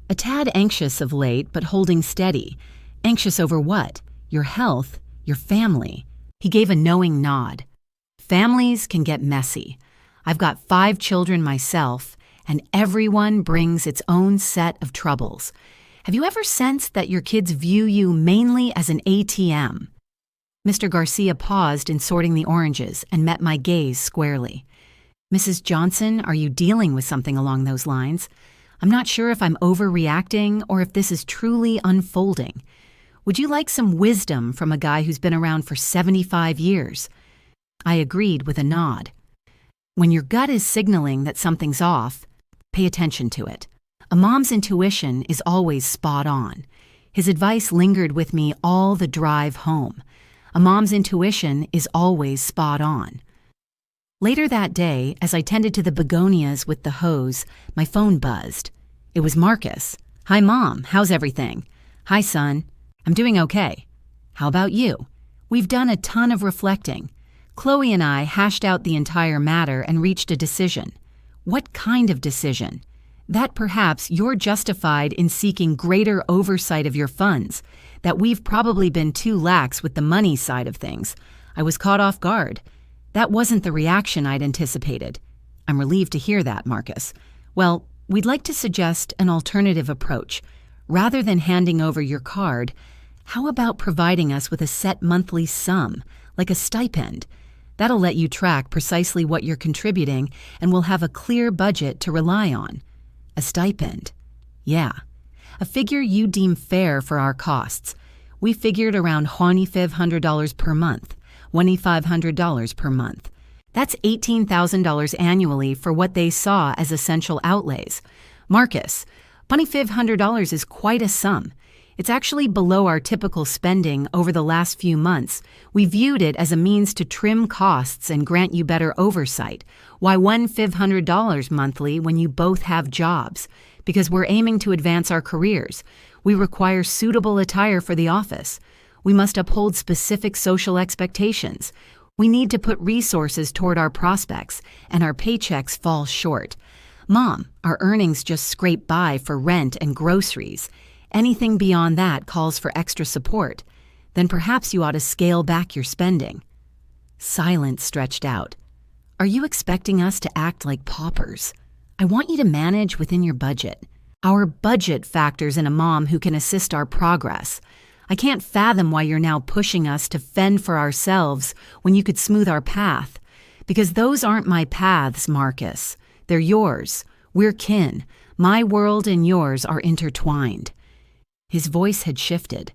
A tad anxious of late, but holding steady. Anxious over what? Your health, your family. He gave a knowing nod. Families can get messy. I've got 5 children myself, and everyone brings its own set of troubles. Have you ever sensed that your kids view you mainly as an ATM? Mr. Garcia paused in sorting the oranges and met my gaze squarely. "Mrs. Johnson, are you dealing with something along those lines? I'm not sure if I'm overreacting or if this is truly unfolding. Would you like some wisdom from a guy who's been around for 75 years? I agreed with a nod. When your gut is signaling that something's off, pay attention to it. A mom's intuition is always spot on. His advice lingered with me all the drive home. A mom's intuition is always spot on. Later that day, as I tended to the begonias with the hose, my phone buzzed. It was Marcus. "Hi, Mom. How's everything?" "Hi, son. I'm doing okay. How about you?" We've done a ton of reflecting. Chloe and I hashed out the entire matter and reached a decision. What kind of decision? That perhaps you're justified in seeking greater oversight of your funds, that we've probably been too lax with the money side of things. I was caught off guard. That wasn't the reaction I'd anticipated. I'm relieved to hear that, Marcus. Well, we'd like to suggest an alternative approach. Rather than handing over your card, how about providing us with a set monthly sum, like a stipend? That'll let you track precisely what you're contributing and we'll have a clear budget to rely on. A stipend. Yeah. A figure you deem fair for our costs. We figured around $2,500 per month. $2,500 per month. That's $18,000 annually for what they saw as essential outlays. Marcus, $2,500 is quite a sum. It's actually below our typical spending over the last few months. We viewed it as a means to trim costs and grant you better oversight. Why $1,500 monthly when you both have jobs? Because we're aiming to advance our careers. We require suitable attire for the office. We must uphold specific social expectations. We need to put resources toward our prospects, and our paychecks fall short. Mom, our earnings just scrape by for rent and groceries. Anything beyond that calls for extra support. Then perhaps you ought to scale back your spending. Silence stretched out. Are you expecting us to act like paupers? I want you to manage within your budget. Our budget factors in a mom who can assist our progress. I can't fathom why you're now pushing us to fend for ourselves when you could smooth our path. Because those aren't my paths, Marcus. They're yours. We're kin. My world and yours are intertwined. His voice had shifted.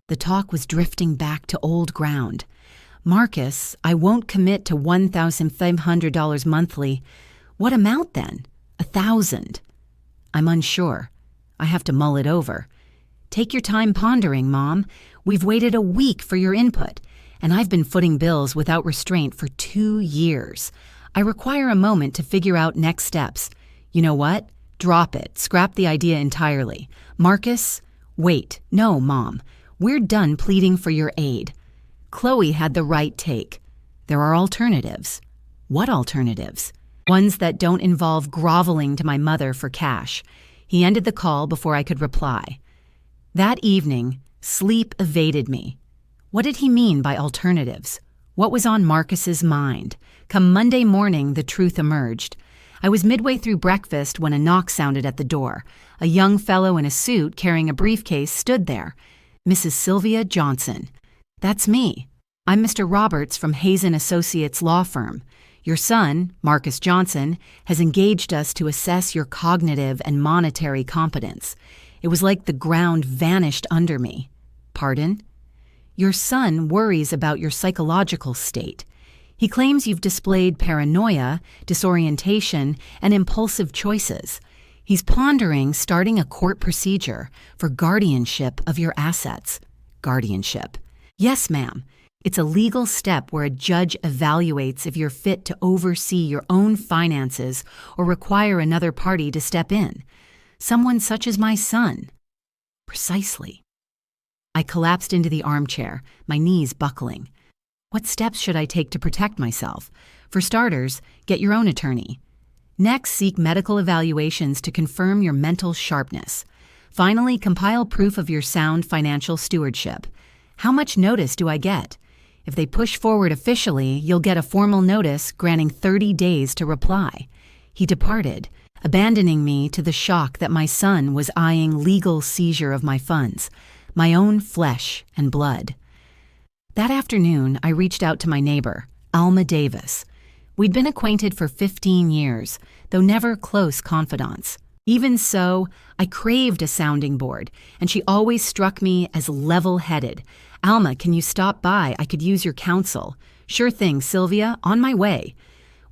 The talk was drifting back to old ground. Marcus, I won't commit to $1,500 monthly. What amount then? 1,000. I'm unsure. I have to mull it over. Take your time pondering, Mom. We've waited a week for your input, and I've been footing bills without restraint for 2 years. I require a moment to figure out next steps. You know what? Drop it. Scrap the idea entirely. Marcus, Wait, no, Mom. We're done pleading for your aid. Chloe had the right take. There are alternatives. What alternatives? Ones that don't involve groveling to my mother for cash. He ended the call before I could reply. That evening, sleep evaded me. What did he mean by alternatives? What was on Marcus's mind? Come Monday morning, the truth emerged. I was midway through breakfast when a knock sounded at the door. A young fellow in a suit carrying a briefcase stood there. Mrs. Sylvia Johnson. That's me. I'm Mr. Roberts from Hazen Associates Law Firm. Your son, Marcus Johnson, has engaged us to assess your cognitive and monetary competence. It was like the ground vanished under me. Pardon? Your son worries about your psychological state. He claims you've displayed paranoia, disorientation, and impulsive choices. He's pondering starting a court procedure for guardianship of your assets. Guardianship. Yes, ma'am. It's a legal step where a judge evaluates if you're fit to oversee your own finances or require another party to step in. Someone such as my son. Precisely. I collapsed into the armchair, my knees buckling. What steps should I take to protect myself? For starters, get your own attorney. Next, seek medical evaluations to confirm your mental sharpness. Finally, compile proof of your sound financial stewardship. How much notice do I get? If they push forward officially, you'll get a formal notice granting 30 days to reply. He departed, abandoning me to the shock that my son was eyeing legal seizure of my funds, my own flesh and blood. That afternoon, I reached out to my neighbor, Alma Davis. We'd been acquainted for 15 years, though never close confidants. Even so, I craved a sounding board, and she always struck me as level-headed. Alma, can you stop by? I could use your counsel. Sure thing, Sylvia, on my way.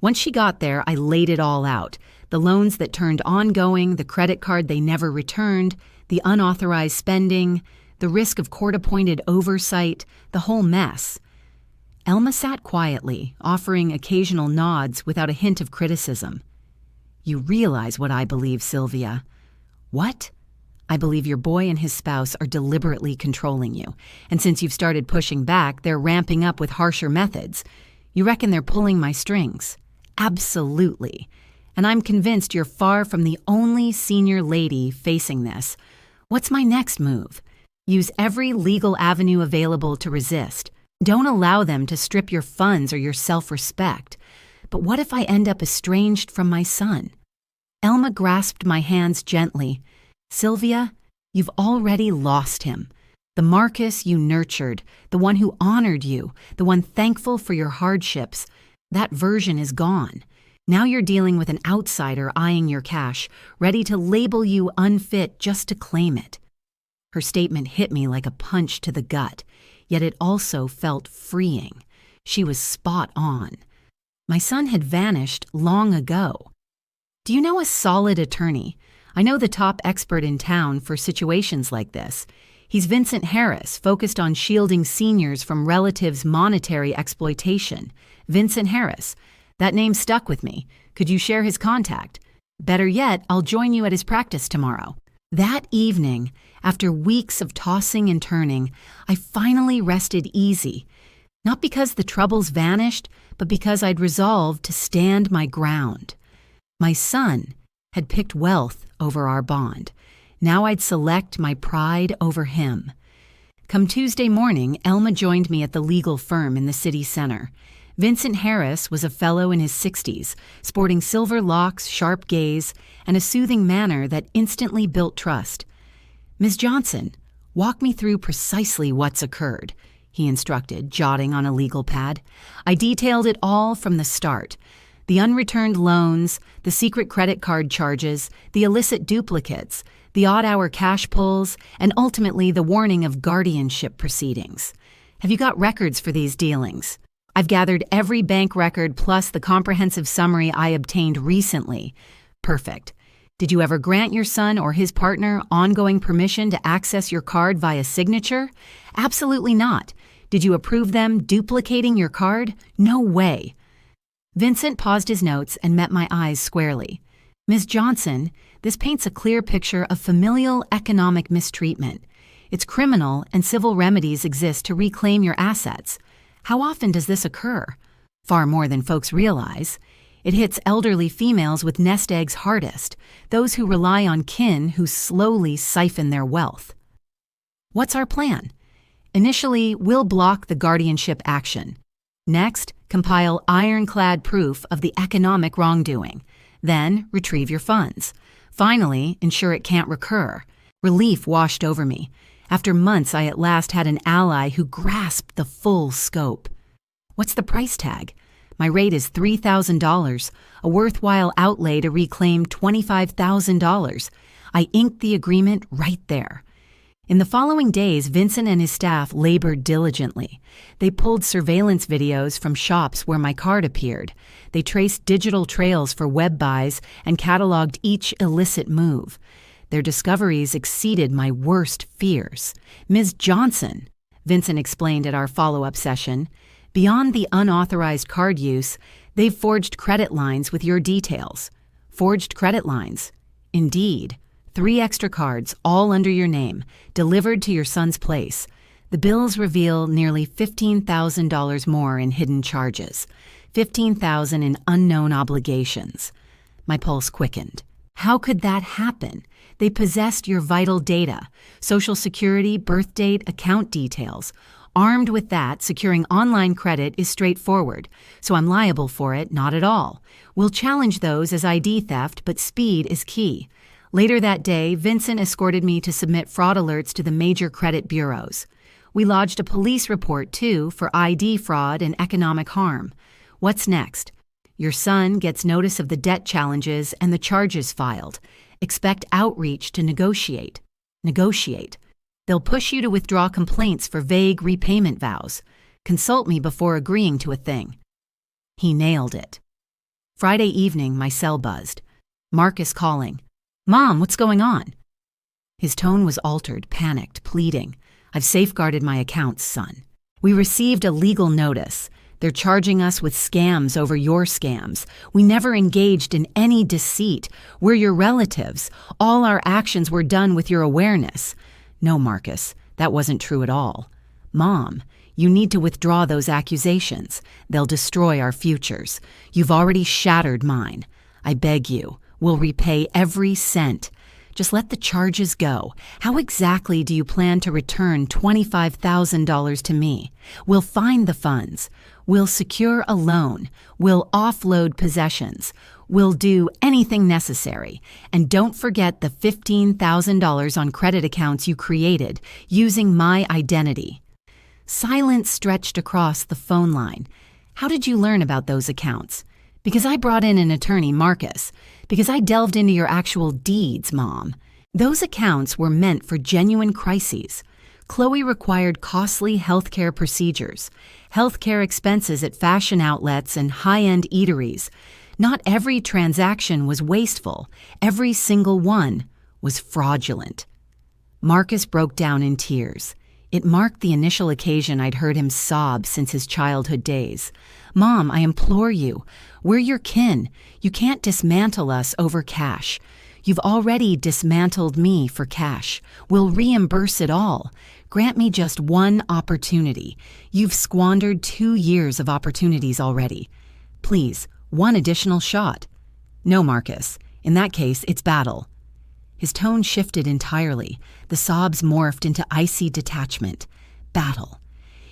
Once she got there, I laid it all out. The loans that turned ongoing, the credit card they never returned, the unauthorized spending, the risk of court-appointed oversight, the whole mess. Elma sat quietly, offering occasional nods without a hint of criticism. You realize what I believe, Sylvia. What? I believe your boy and his spouse are deliberately controlling you, and since you've started pushing back, they're ramping up with harsher methods. You reckon they're pulling my strings? Absolutely. And I'm convinced you're far from the only senior lady facing this. What's my next move? Use every legal avenue available to resist. Don't allow them to strip your funds or your self-respect. But what if I end up estranged from my son? Elma grasped my hands gently. Sylvia, you've already lost him. The Marcus you nurtured, the one who honored you, the one thankful for your hardships, that version is gone. Now you're dealing with an outsider eyeing your cash, ready to label you unfit just to claim it. Her statement hit me like a punch to the gut, yet it also felt freeing. She was spot on. My son had vanished long ago. Do you know a solid attorney? I know the top expert in town for situations like this. He's Vincent Harris, focused on shielding seniors from relatives' monetary exploitation. Vincent Harris. That name stuck with me. Could you share his contact? Better yet, I'll join you at his practice tomorrow. That evening, after weeks of tossing and turning, I finally rested easy. Not because the troubles vanished, but because I'd resolved to stand my ground. My son had picked wealth over our bond. Now I'd select my pride over him. Come Tuesday morning, Elma joined me at the legal firm in the city center. Vincent Harris was a fellow in his 60s, sporting silver locks, sharp gaze, and a soothing manner that instantly built trust. Ms. Johnson, walk me through precisely what's occurred, he instructed, jotting on a legal pad. I detailed it all from the start. The unreturned loans, the secret credit card charges, the illicit duplicates, the odd-hour cash pulls, and ultimately the warning of guardianship proceedings. Have you got records for these dealings? I've gathered every bank record plus the comprehensive summary I obtained recently. Perfect. Did you ever grant your son or his partner ongoing permission to access your card via signature? Absolutely not. Did you approve them duplicating your card? No way. Vincent paused his notes and met my eyes squarely. Ms. Johnson, this paints a clear picture of familial economic mistreatment. It's criminal, and civil remedies exist to reclaim your assets. How often does this occur? Far more than folks realize. It hits elderly females with nest eggs hardest, those who rely on kin who slowly siphon their wealth. What's our plan? Initially, we'll block the guardianship action. Next, compile ironclad proof of the economic wrongdoing. Then, retrieve your funds. Finally, ensure it can't recur. Relief washed over me. After months, I at last had an ally who grasped the full scope. What's the price tag? My rate is $3,000, a worthwhile outlay to reclaim $25,000. I inked the agreement right there. In the following days, Vincent and his staff labored diligently. They pulled surveillance videos from shops where my card appeared. They traced digital trails for web buys and cataloged each illicit move. Their discoveries exceeded my worst fears. Ms. Johnson, Vincent explained at our follow-up session, beyond the unauthorized card use, they've forged credit lines with your details. Forged credit lines. Indeed. 3 extra cards, all under your name, delivered to your son's place. The bills reveal nearly $15,000 more in hidden charges, $15,000 in unknown obligations. My pulse quickened. How could that happen? They possessed your vital data, Social Security, birth date, account details. Armed with that, securing online credit is straightforward, so I'm liable for it, not at all. We'll challenge those as ID theft, but speed is key. Later that day, Vincent escorted me to submit fraud alerts to the major credit bureaus. We lodged a police report, too, for ID fraud and economic harm. What's next? Your son gets notice of the debt challenges and the charges filed. Expect outreach to negotiate. Negotiate. They'll push you to withdraw complaints for vague repayment vows. Consult me before agreeing to a thing. He nailed it. Friday evening, my cell buzzed. Marcus calling. Mom, what's going on? His tone was altered, panicked, pleading. I've safeguarded my accounts, son. We received a legal notice. They're charging us with scams over your scams. We never engaged in any deceit. We're your relatives. All our actions were done with your awareness. No, Marcus, that wasn't true at all. Mom, you need to withdraw those accusations. They'll destroy our futures. You've already shattered mine. I beg you. We'll repay every cent. Just let the charges go. How exactly do you plan to return $25,000 to me? We'll find the funds. We'll secure a loan. We'll offload possessions. We'll do anything necessary. And don't forget the $15,000 on credit accounts you created using my identity. Silence stretched across the phone line. How did you learn about those accounts? Because I brought in an attorney, Marcus. Because I delved into your actual deeds, Mom. Those accounts were meant for genuine crises. Chloe required costly healthcare procedures, healthcare expenses at fashion outlets and high-end eateries. Not every transaction was wasteful. Every single one was fraudulent. Marcus broke down in tears. It marked the initial occasion I'd heard him sob since his childhood days. Mom, I implore you. We're your kin. You can't dismantle us over cash. You've already dismantled me for cash. We'll reimburse it all. Grant me just one opportunity. You've squandered 2 years of opportunities already. Please, one additional shot. No, Marcus. In that case, it's battle. His tone shifted entirely. The sobs morphed into icy detachment. Battle.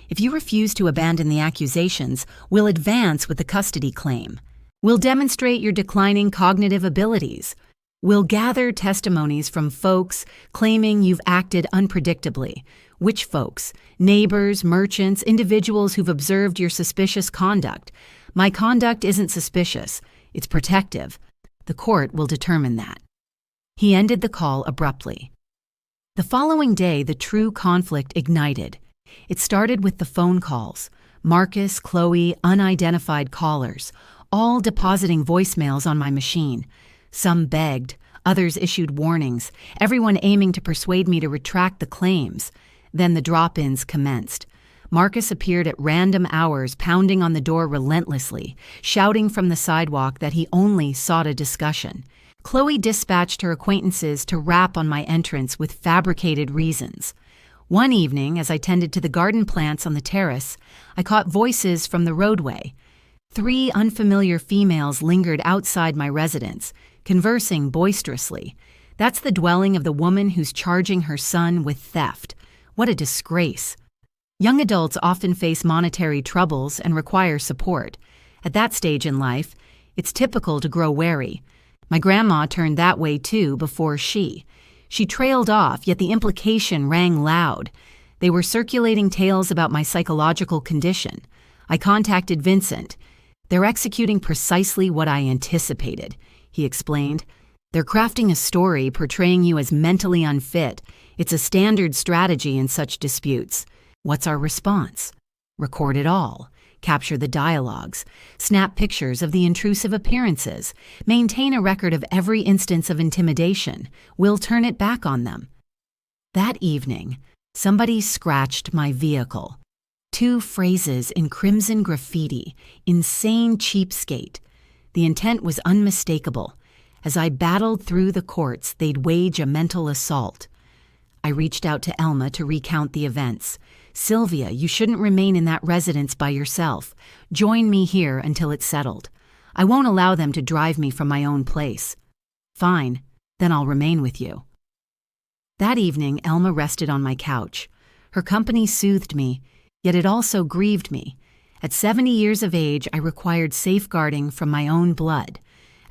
If you refuse to abandon the accusations, we'll advance with the custody claim. We'll demonstrate your declining cognitive abilities. We'll gather testimonies from folks claiming you've acted unpredictably. Which folks? Neighbors, merchants, individuals who've observed your suspicious conduct. My conduct isn't suspicious. It's protective. The court will determine that. He ended the call abruptly. The following day, the true conflict ignited. It started with the phone calls. Marcus, Chloe, unidentified callers, all depositing voicemails on my machine. Some begged, others issued warnings, everyone aiming to persuade me to retract the claims. Then the drop-ins commenced. Marcus appeared at random hours, pounding on the door relentlessly, shouting from the sidewalk that he only sought a discussion. Chloe dispatched her acquaintances to rap on my entrance with fabricated reasons. One evening, as I tended to the garden plants on the terrace, I caught voices from the roadway. 3 unfamiliar females lingered outside my residence, conversing boisterously. That's the dwelling of the woman who's charging her son with theft. What a disgrace. Young adults often face monetary troubles and require support. At that stage in life, it's typical to grow wary. My grandma turned that way too before she. She trailed off, yet the implication rang loud. They were circulating tales about my psychological condition. I contacted Vincent. They're executing precisely what I anticipated, he explained. They're crafting a story portraying you as mentally unfit. It's a standard strategy in such disputes. What's our response? Record it all. Capture the dialogues. Snap pictures of the intrusive appearances. Maintain a record of every instance of intimidation. We'll turn it back on them. That evening, somebody scratched my vehicle. 2 phrases in crimson graffiti, insane cheapskate. The intent was unmistakable. As I battled through the courts, they'd wage a mental assault. I reached out to Elma to recount the events. Sylvia, you shouldn't remain in that residence by yourself. Join me here until it's settled. I won't allow them to drive me from my own place. Fine, then I'll remain with you. That evening, Elma rested on my couch. Her company soothed me, yet it also grieved me. At 70 years of age, I required safeguarding from my own blood.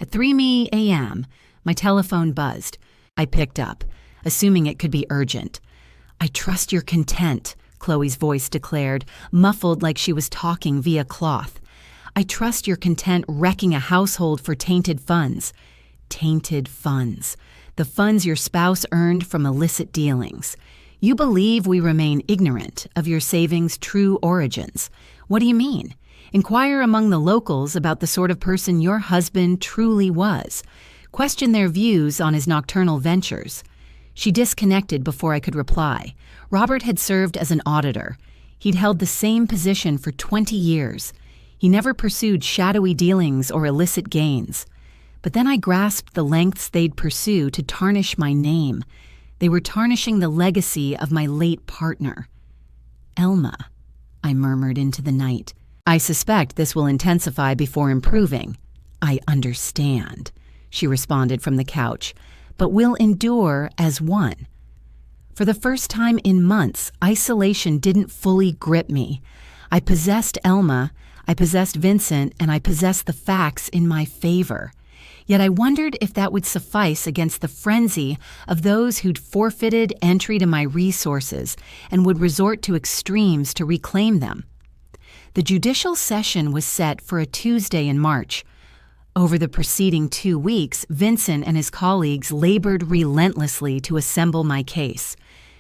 At 3 a.m., my telephone buzzed. I picked up, assuming it could be urgent. I trust you're content, Chloe's voice declared, muffled like she was talking via cloth. I trust you're content wrecking a household for tainted funds. Tainted funds. The funds your spouse earned from illicit dealings. You believe we remain ignorant of your savings' true origins. What do you mean? Inquire among the locals about the sort of person your husband truly was. Question their views on his nocturnal ventures. She disconnected before I could reply. Robert had served as an auditor. He'd held the same position for 20 years. He never pursued shadowy dealings or illicit gains. But then I grasped the lengths they'd pursue to tarnish my name. They were tarnishing the legacy of my late partner. Elma, I murmured into the night. I suspect this will intensify before improving. I understand, she responded from the couch, but we'll endure as one. For the first time in months, isolation didn't fully grip me. I possessed Elma, I possessed Vincent, and I possessed the facts in my favor. Yet I wondered if that would suffice against the frenzy of those who'd forfeited entry to my resources and would resort to extremes to reclaim them. The judicial session was set for a Tuesday in March. Over the preceding 2 weeks, Vincent and his colleagues labored relentlessly to assemble my case.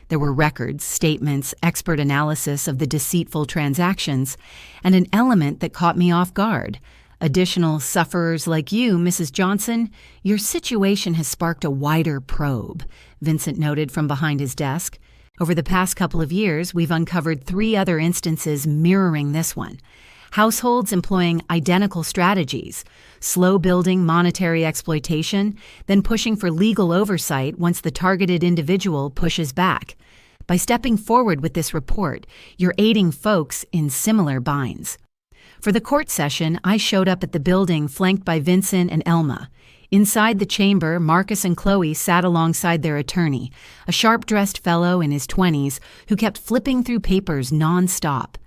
There were records, statements, expert analysis of the deceitful transactions, and an element that caught me off guard. Additional sufferers like you, Mrs. Johnson, your situation has sparked a wider probe, Vincent noted from behind his desk. Over the past couple of years, we've uncovered 3 other instances mirroring this one. Households employing identical strategies, slow-building monetary exploitation, then pushing for legal oversight once the targeted individual pushes back. By stepping forward with this report, you're aiding folks in similar binds. For the court session, I showed up at the building flanked by Vincent and Elma. Inside the chamber, Marcus and Chloe sat alongside their attorney, a sharp-dressed fellow in his 20s who kept flipping through papers non-stop.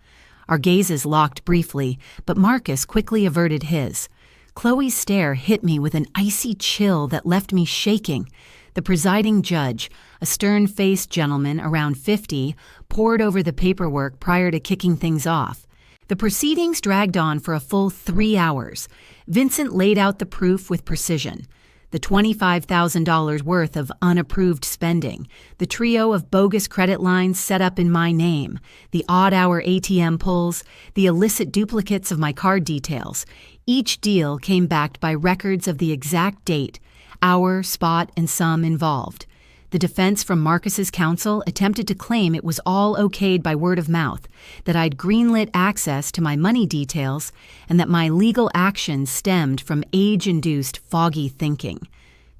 Our gazes locked briefly, but Marcus quickly averted his. Chloe's stare hit me with an icy chill that left me shaking. The presiding judge, a stern-faced gentleman around 50, pored over the paperwork prior to kicking things off. The proceedings dragged on for a full 3 hours. Vincent laid out the proof with precision. The $25,000 worth of unapproved spending, the trio of bogus credit lines set up in my name, the odd-hour ATM pulls, the illicit duplicates of my card details. Each deal came backed by records of the exact date, hour, spot, and sum involved. The defense from Marcus's counsel attempted to claim it was all okayed by word of mouth, that I'd greenlit access to my money details, and that my legal actions stemmed from age-induced foggy thinking.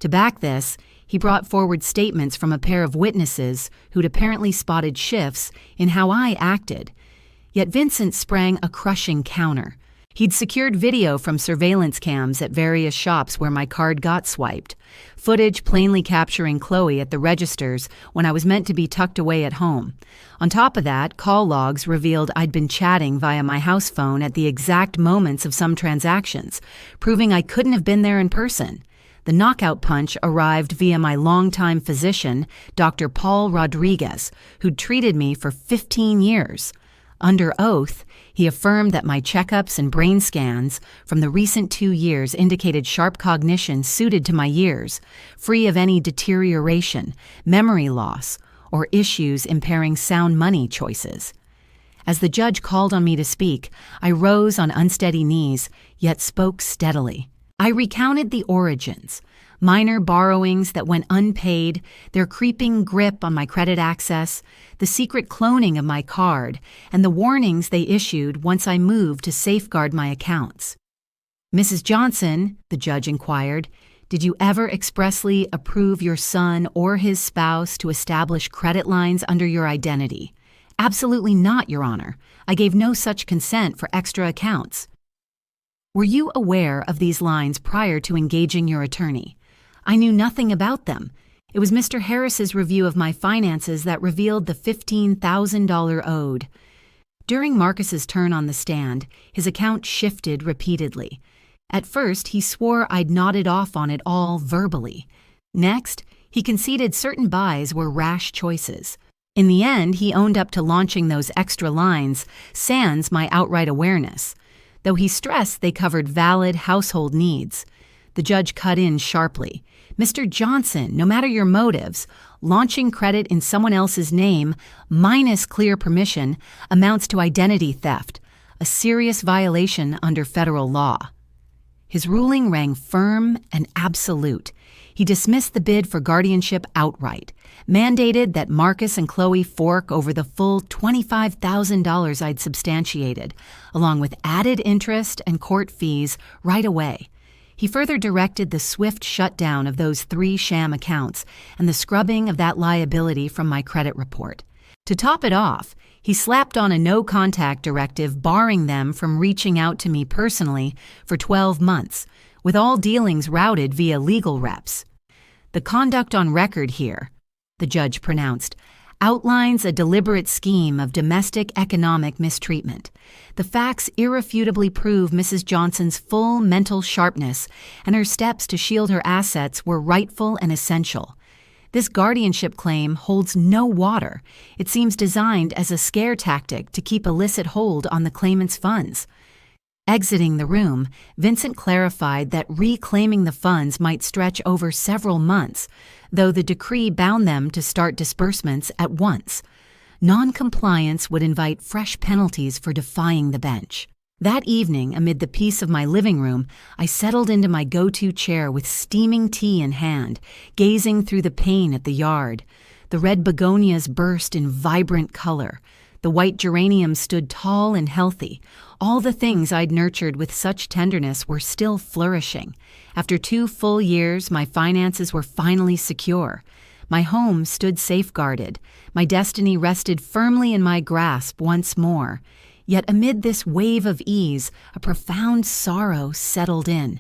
To back this, He brought forward statements from a pair of witnesses who'd apparently spotted shifts in how I acted. Yet Vincent sprang a crushing counter. He'd secured video from surveillance cams at various shops where my card got swiped, footage plainly capturing Chloe at the registers when I was meant to be tucked away at home. On top of that, call logs revealed I'd been chatting via my house phone at the exact moments of some transactions, proving I couldn't have been there in person. The knockout punch arrived via my longtime physician, Dr. Paul Rodriguez, who'd treated me for 15 years. Under oath, he affirmed that my checkups and brain scans from the recent 2 years indicated sharp cognition suited to my years, free of any deterioration, memory loss, or issues impairing sound money choices. As the judge called on me to speak, I rose on unsteady knees, yet spoke steadily. I recounted the origins, minor borrowings that went unpaid, their creeping grip on my credit access, the secret cloning of my card, and the warnings they issued once I moved to safeguard my accounts. "Mrs. Johnson," the judge inquired, "did you ever expressly approve your son or his spouse to establish credit lines under your identity?" "Absolutely not, Your Honor. I gave no such consent for extra accounts." "Were you aware of these lines prior to engaging your attorney?" "I knew nothing about them. It was Mr. Harris's review of my finances that revealed the $15,000 owed." During Marcus's turn on the stand, his account shifted repeatedly. At first, he swore I'd nodded off on it all verbally. Next, he conceded certain buys were rash choices. In the end, he owned up to launching those extra lines, sans my outright awareness, though he stressed they covered valid household needs. The judge cut in sharply. "Mr. Johnson, no matter your motives, launching credit in someone else's name, minus clear permission, amounts to identity theft, a serious violation under federal law." His ruling rang firm and absolute. He dismissed the bid for guardianship outright, mandated that Marcus and Chloe fork over the full $25,000 I'd substantiated, along with added interest and court fees right away. He further directed the swift shutdown of those 3 sham accounts and the scrubbing of that liability from my credit report. To top it off, he slapped on a no-contact directive barring them from reaching out to me personally for 12 months, with all dealings routed via legal reps. "The conduct on record here," the judge pronounced, "outlines a deliberate scheme of domestic economic mistreatment. The facts irrefutably prove Mrs. Johnson's full mental sharpness, and her steps to shield her assets were rightful and essential. This guardianship claim holds no water. It seems designed as a scare tactic to keep illicit hold on the claimant's funds." Exiting the room, Vincent clarified that reclaiming the funds might stretch over several months, though the decree bound them to start disbursements at once. Non-compliance would invite fresh penalties for defying the bench. That evening, amid the peace of my living room, I settled into my go-to chair with steaming tea in hand, gazing through the pane at the yard. The red begonias burst in vibrant color. The white geraniums stood tall and healthy. All the things I'd nurtured with such tenderness were still flourishing. After 2 full years, my finances were finally secure. My home stood safeguarded. My destiny rested firmly in my grasp once more. Yet amid this wave of ease, a profound sorrow settled in.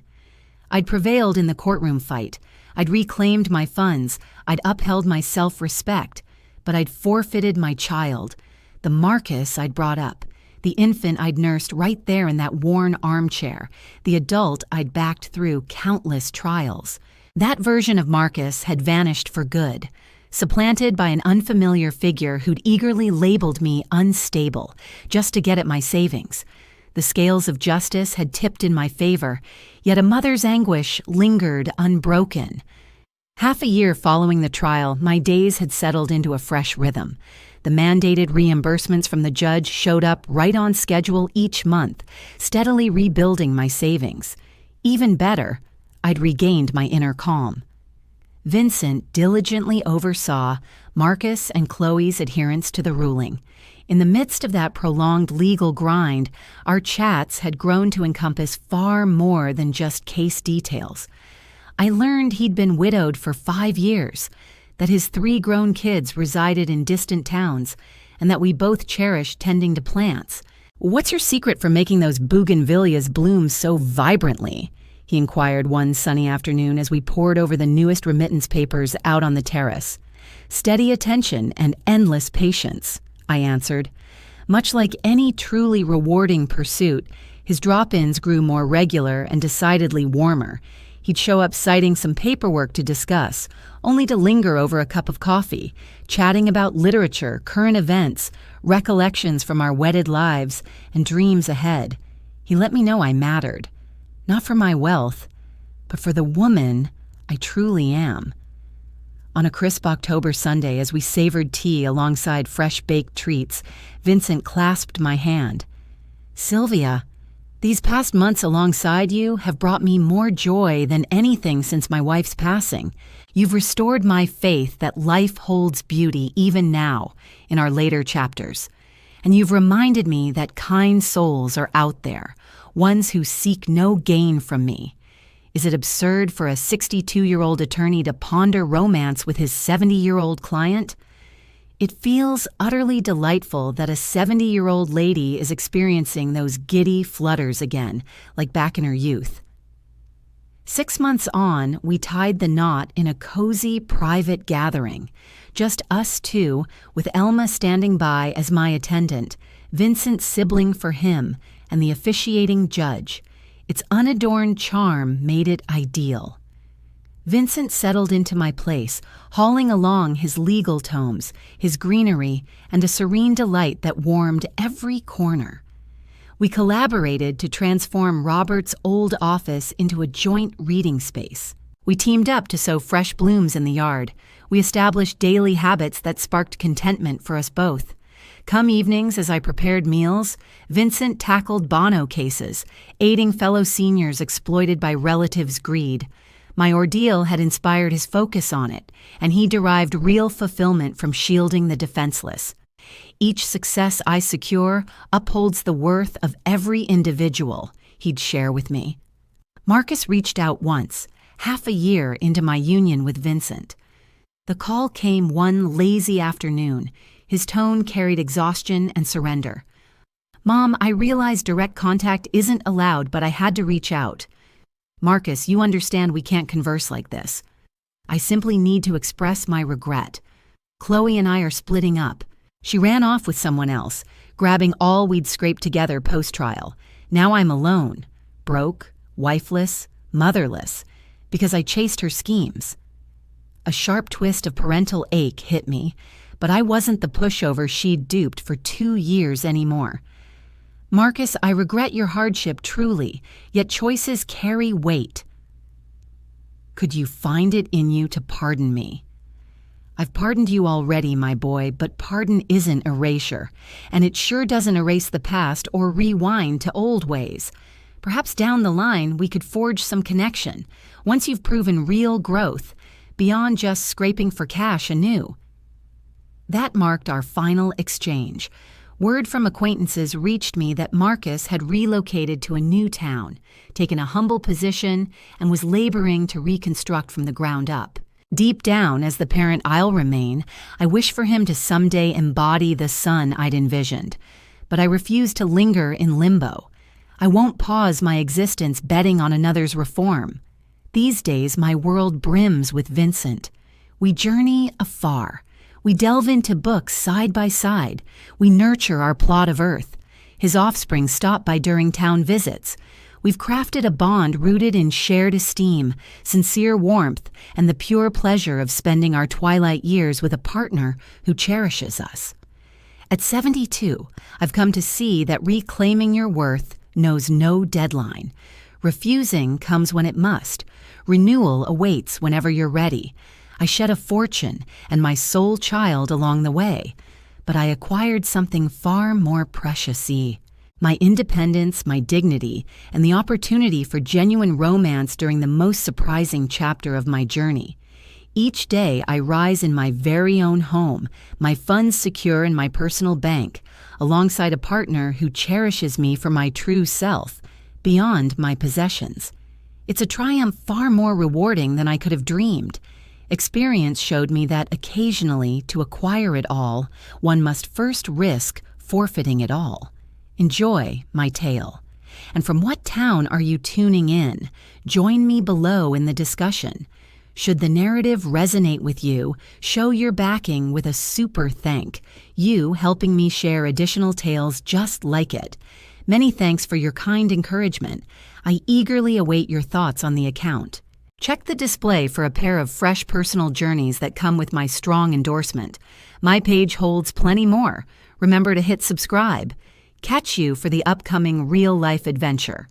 I'd prevailed in the courtroom fight. I'd reclaimed my funds. I'd upheld my self-respect. But I'd forfeited my child. The Marcus I'd brought up, the infant I'd nursed right there in that worn armchair, the adult I'd backed through countless trials. That version of Marcus had vanished for good, supplanted by an unfamiliar figure who'd eagerly labeled me unstable, just to get at my savings. The scales of justice had tipped in my favor, yet a mother's anguish lingered unbroken. Half a year following the trial, my days had settled into a fresh rhythm. The mandated reimbursements from the judge showed up right on schedule each month, steadily rebuilding my savings. Even better, I'd regained my inner calm. Vincent diligently oversaw Marcus and Chloe's adherence to the ruling. In the midst of that prolonged legal grind, our chats had grown to encompass far more than just case details. I learned he'd been widowed for 5 years, that his 3 grown kids resided in distant towns, and that we both cherished tending to plants. "What's your secret for making those bougainvilleas bloom so vibrantly?" he inquired one sunny afternoon as we pored over the newest remittance papers out on the terrace. "Steady attention and endless patience," I answered. Much like any truly rewarding pursuit, his drop-ins grew more regular and decidedly warmer. He'd show up citing some paperwork to discuss, only to linger over a cup of coffee, chatting about literature, current events, recollections from our wedded lives, and dreams ahead. He let me know I mattered, not for my wealth, but for the woman I truly am. On a crisp October Sunday, as we savored tea alongside fresh-baked treats, Vincent clasped my hand. "Sylvia, these past months alongside you have brought me more joy than anything since my wife's passing. You've restored my faith that life holds beauty even now in our later chapters. And you've reminded me that kind souls are out there, ones who seek no gain from me. Is it absurd for a 62-year-old attorney to ponder romance with his 70-year-old client? It feels utterly delightful that a 70-year-old lady is experiencing those giddy flutters again, like back in her youth." 6 months on, we tied the knot in a cozy, private gathering. Just us two, with Elma standing by as my attendant, Vincent's sibling for him, and the officiating judge. Its unadorned charm made it ideal. Vincent settled into my place, hauling along his legal tomes, his greenery, and a serene delight that warmed every corner. We collaborated to transform Robert's old office into a joint reading space. We teamed up to sow fresh blooms in the yard. We established daily habits that sparked contentment for us both. Come evenings, as I prepared meals, Vincent tackled Bono cases, aiding fellow seniors exploited by relatives' greed. My ordeal had inspired his focus on it, and he derived real fulfillment from shielding the defenseless. Each success I secure upholds the worth of every individual, he'd share with me. Marcus reached out once, half a year into my union with Vincent. The call came one lazy afternoon. His tone carried exhaustion and surrender. "Mom, I realize direct contact isn't allowed, but I had to reach out. Marcus, you understand we can't converse like this. I simply need to express my regret. Chloe and I are splitting up. She ran off with someone else, grabbing all we'd scraped together post-trial. Now I'm alone, broke, wifeless, motherless, because I chased her schemes." A sharp twist of parental ache hit me, but I wasn't the pushover she'd duped for 2 years anymore. "Marcus, I regret your hardship truly, yet choices carry weight. Could you find it in you to pardon me?" "I've pardoned you already, my boy, but pardon isn't erasure, and it sure doesn't erase the past or rewind to old ways. Perhaps down the line we could forge some connection, once you've proven real growth, beyond just scraping for cash anew." That marked our final exchange. Word from acquaintances reached me that Marcus had relocated to a new town, taken a humble position, and was laboring to reconstruct from the ground up. Deep down, as the parent I'll remain, I wish for him to someday embody the son I'd envisioned. But I refuse to linger in limbo. I won't pause my existence betting on another's reform. These days, my world brims with Vincent. We journey afar. We delve into books side by side. We nurture our plot of earth. His offspring stop by during town visits. We've crafted a bond rooted in shared esteem, sincere warmth, and the pure pleasure of spending our twilight years with a partner who cherishes us. At 72, I've come to see that reclaiming your worth knows no deadline. Refusing comes when it must. Renewal awaits whenever you're ready. I shed a fortune and my sole child along the way, but I acquired something far more precious-y. My independence, my dignity, and the opportunity for genuine romance during the most surprising chapter of my journey. Each day I rise in my very own home, my funds secure in my personal bank, alongside a partner who cherishes me for my true self, beyond my possessions. It's a triumph far more rewarding than I could have dreamed. Experience showed me that occasionally, to acquire it all, one must first risk forfeiting it all. Enjoy my tale. And from what town are you tuning in? Join me below in the discussion. Should the narrative resonate with you, show your backing with a super thank, you helping me share additional tales just like it. Many thanks for your kind encouragement. I eagerly await your thoughts on the account. Check the display for a pair of fresh personal journeys that come with my strong endorsement. My page holds plenty more. Remember to hit subscribe. Catch you for the upcoming real-life adventure.